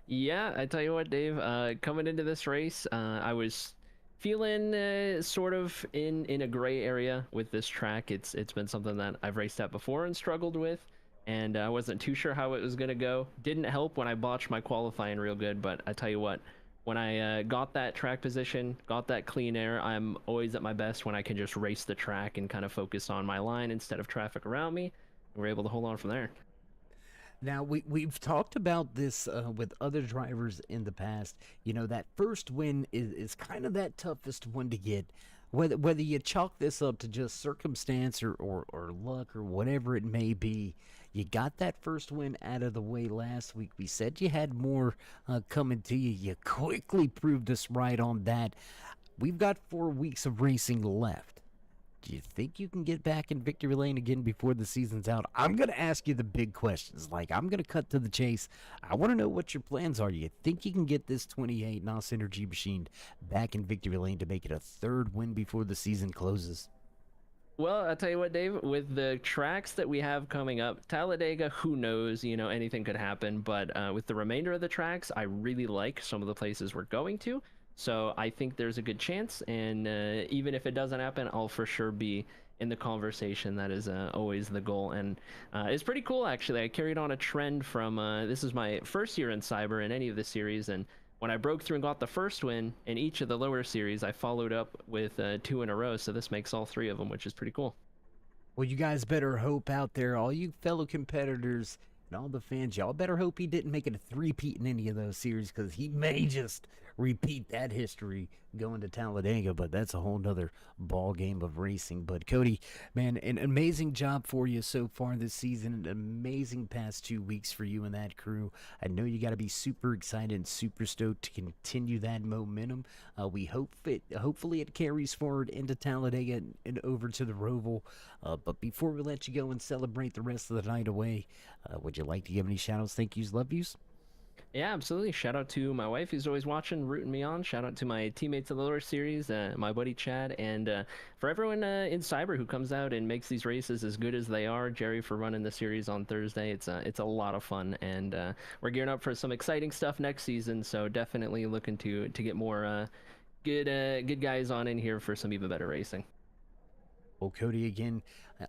Yeah, I tell you what, Dave. Coming into this race, I was feeling sort of in a gray area with this track. It's been something that I've raced at before and struggled with, and I wasn't too sure how it was gonna go. Didn't help when I botched my qualifying real good, but I tell you what, when I got that track position, got that clean air, I'm always at my best when I can just race the track and kind of focus on my line instead of traffic around me. We're able to hold on from there. Now we've talked about this with other drivers in the past. You know, that first win is kind of that toughest one to get. Whether you chalk this up to just circumstance or luck or whatever it may be, you got that first win out of the way last week. We said you had more coming to you. You quickly proved us right on that. We've got 4 weeks of racing left. Do you think you can get back in victory lane again before the season's out? I'm going to ask you the big questions. Like, I'm going to cut to the chase. I want to know what your plans are. You think you can get this 28 NOS Energy machine back in victory lane to make it a third win before the season closes? Well, I'll tell you what, Dave, with the tracks that we have coming up, Talladega, who knows, anything could happen. But with the remainder of the tracks, I really like some of the places we're going to. So I think there's a good chance, and even if it doesn't happen, I'll for sure be in the conversation. That is always the goal, and it's pretty cool, actually. I carried on a trend from, this is my first year in Cyber in any of the series, and when I broke through and got the first win in each of the lower series, I followed up with 2 in a row, so this makes all 3 of them, which is pretty cool. Well, you guys better hope out there, all you fellow competitors and all the fans, y'all better hope he didn't make it a three-peat in any of those series, because he may just repeat that history going to Talladega, but that's a whole nother ball game of racing. But Cody, man, an amazing job for you so far this season, an amazing past 2 weeks for you and that crew. I know you got to be super excited and super stoked to continue that momentum. We hopefully it carries forward into Talladega and over to the Roval. But before we let you go and celebrate the rest of the night away, would you like to give any shout-outs, thank yous, love yous? Yeah, absolutely. Shout out to my wife who's always watching, rooting me on. Shout out to my teammates in the lower series, my buddy Chad, and for everyone in Cyber who comes out and makes these races as good as they are. Jerry for running the series on Thursday. It's a lot of fun, and we're gearing up for some exciting stuff next season. So definitely looking to get more good guys on in here for some even better racing. Well, Cody, again,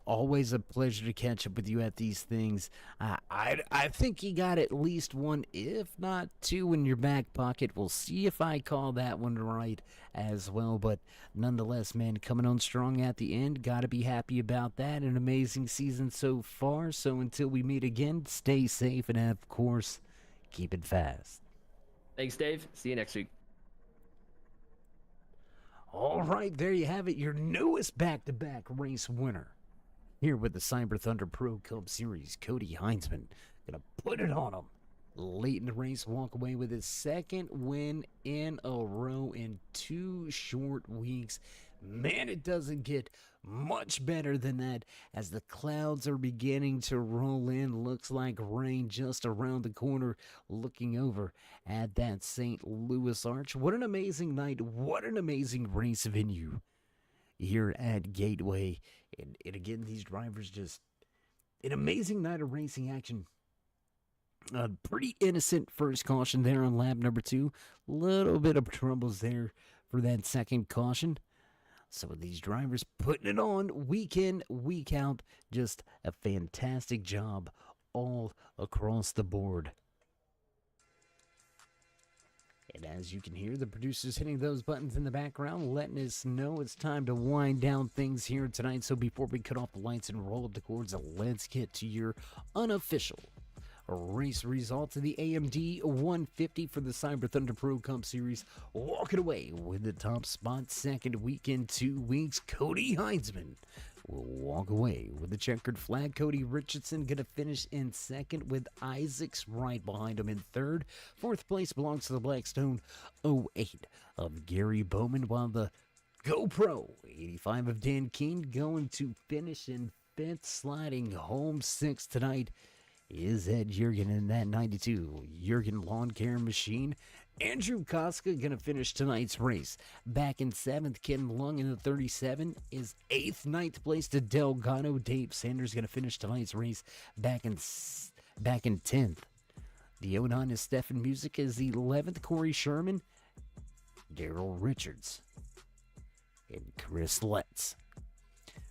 always a pleasure to catch up with you at these things. I think you got at least 1, if not 2, in your back pocket. We'll see if I call that one right as well. But nonetheless, man, coming on strong at the end. Got to be happy about that. An amazing season so far. So until we meet again, stay safe and, of course, keep it fast. Thanks, Dave. See you next week. All right, there you have it, your newest back-to-back race winner. Here with the Cyber Thunder Pro Cup Series, Cody Heinzman gonna put it on him. Late in the race, walk away with his second win in a row in 2 short weeks. Man, it doesn't get much better than that as the clouds are beginning to roll in. Looks like rain just around the corner, looking over at that St. Louis Arch. What an amazing night. What an amazing race venue here at Gateway. And again, these drivers just an amazing night of racing action. A pretty innocent first caution there on lap number 2. Little bit of troubles there for that second caution. Some of these drivers putting it on week in, week out. Just a fantastic job all across the board. And as you can hear, the producers hitting those buttons in the background, letting us know it's time to wind down things here tonight. So before we cut off the lights and roll up the cords, let's get to your unofficial race results of the AMD 150 for the Cyber Thunder Pro Cup Series. Walking away with the top spot, second week in 2 weeks, Cody Heinzman will walk away with the checkered flag. Cody Richardson going to finish in second with Isaacs right behind him in third. Fourth place belongs to the Blackstone 08 of Gary Bowman, while the GoPro 85 of Dan Keene going to finish in fifth, sliding home sixth tonight is Ed Jurgen in that 92 Jurgen Lawn Care Machine. Andrew Koska gonna finish tonight's race. Back in 7th, Ken Lung in the 37 is 8th. 9th place to Delgado. Dave Sanders gonna finish tonight's race back in 10th. The 09 is Stefan Music is 11th. Corey Sherman, Daryl Richards, and Chris Letts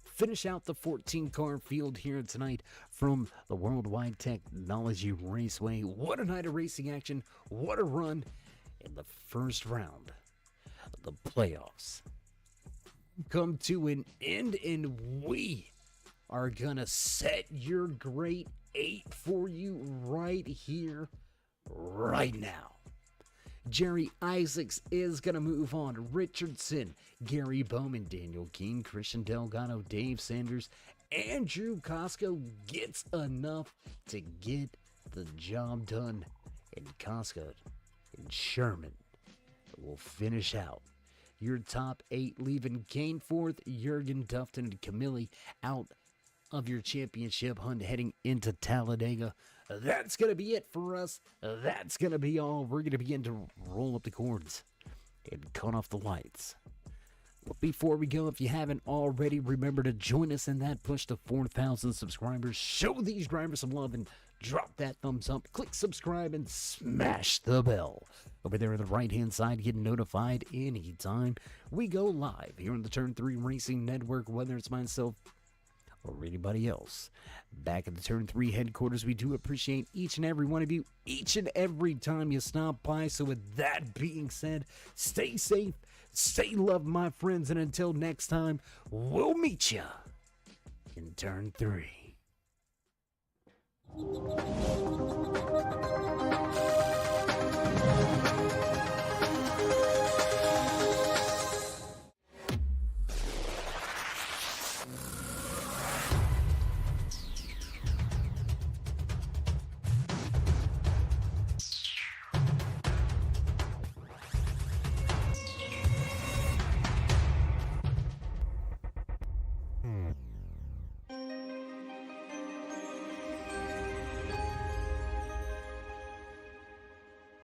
finish out the 14-car field here tonight from the Worldwide Technology Raceway. What a night of racing action. What a run in the first round of the playoffs. Come to an end, and we are going to set your great 8 for you right here, right now. Jerry Isaacs is going to move on. Richardson, Gary Bowman, Daniel King, Christian Delgado, Dave Sanders, Andrew Costco gets enough to get the job done. And Costco and Sherman will finish out your top 8, leaving Kane 4th, Jurgen Dufton and Camille out of your championship hunt heading into Talladega. That's going to be it for us. That's going to be all. We're going to begin to roll up the cords and cut off the lights. But before we go, if you haven't already, remember to join us in that push to 4,000 subscribers. Show these drivers some love and drop that thumbs up. Click subscribe and smash the bell. Over there on the right-hand side, get notified anytime we go live here on the Turn 3 Racing Network, whether it's myself or anybody else. Back at the Turn 3 headquarters, we do appreciate each and every one of you, each and every time you stop by. So with that being said, stay safe, stay loved, my friends, and until next time, we'll meet you in Turn 3.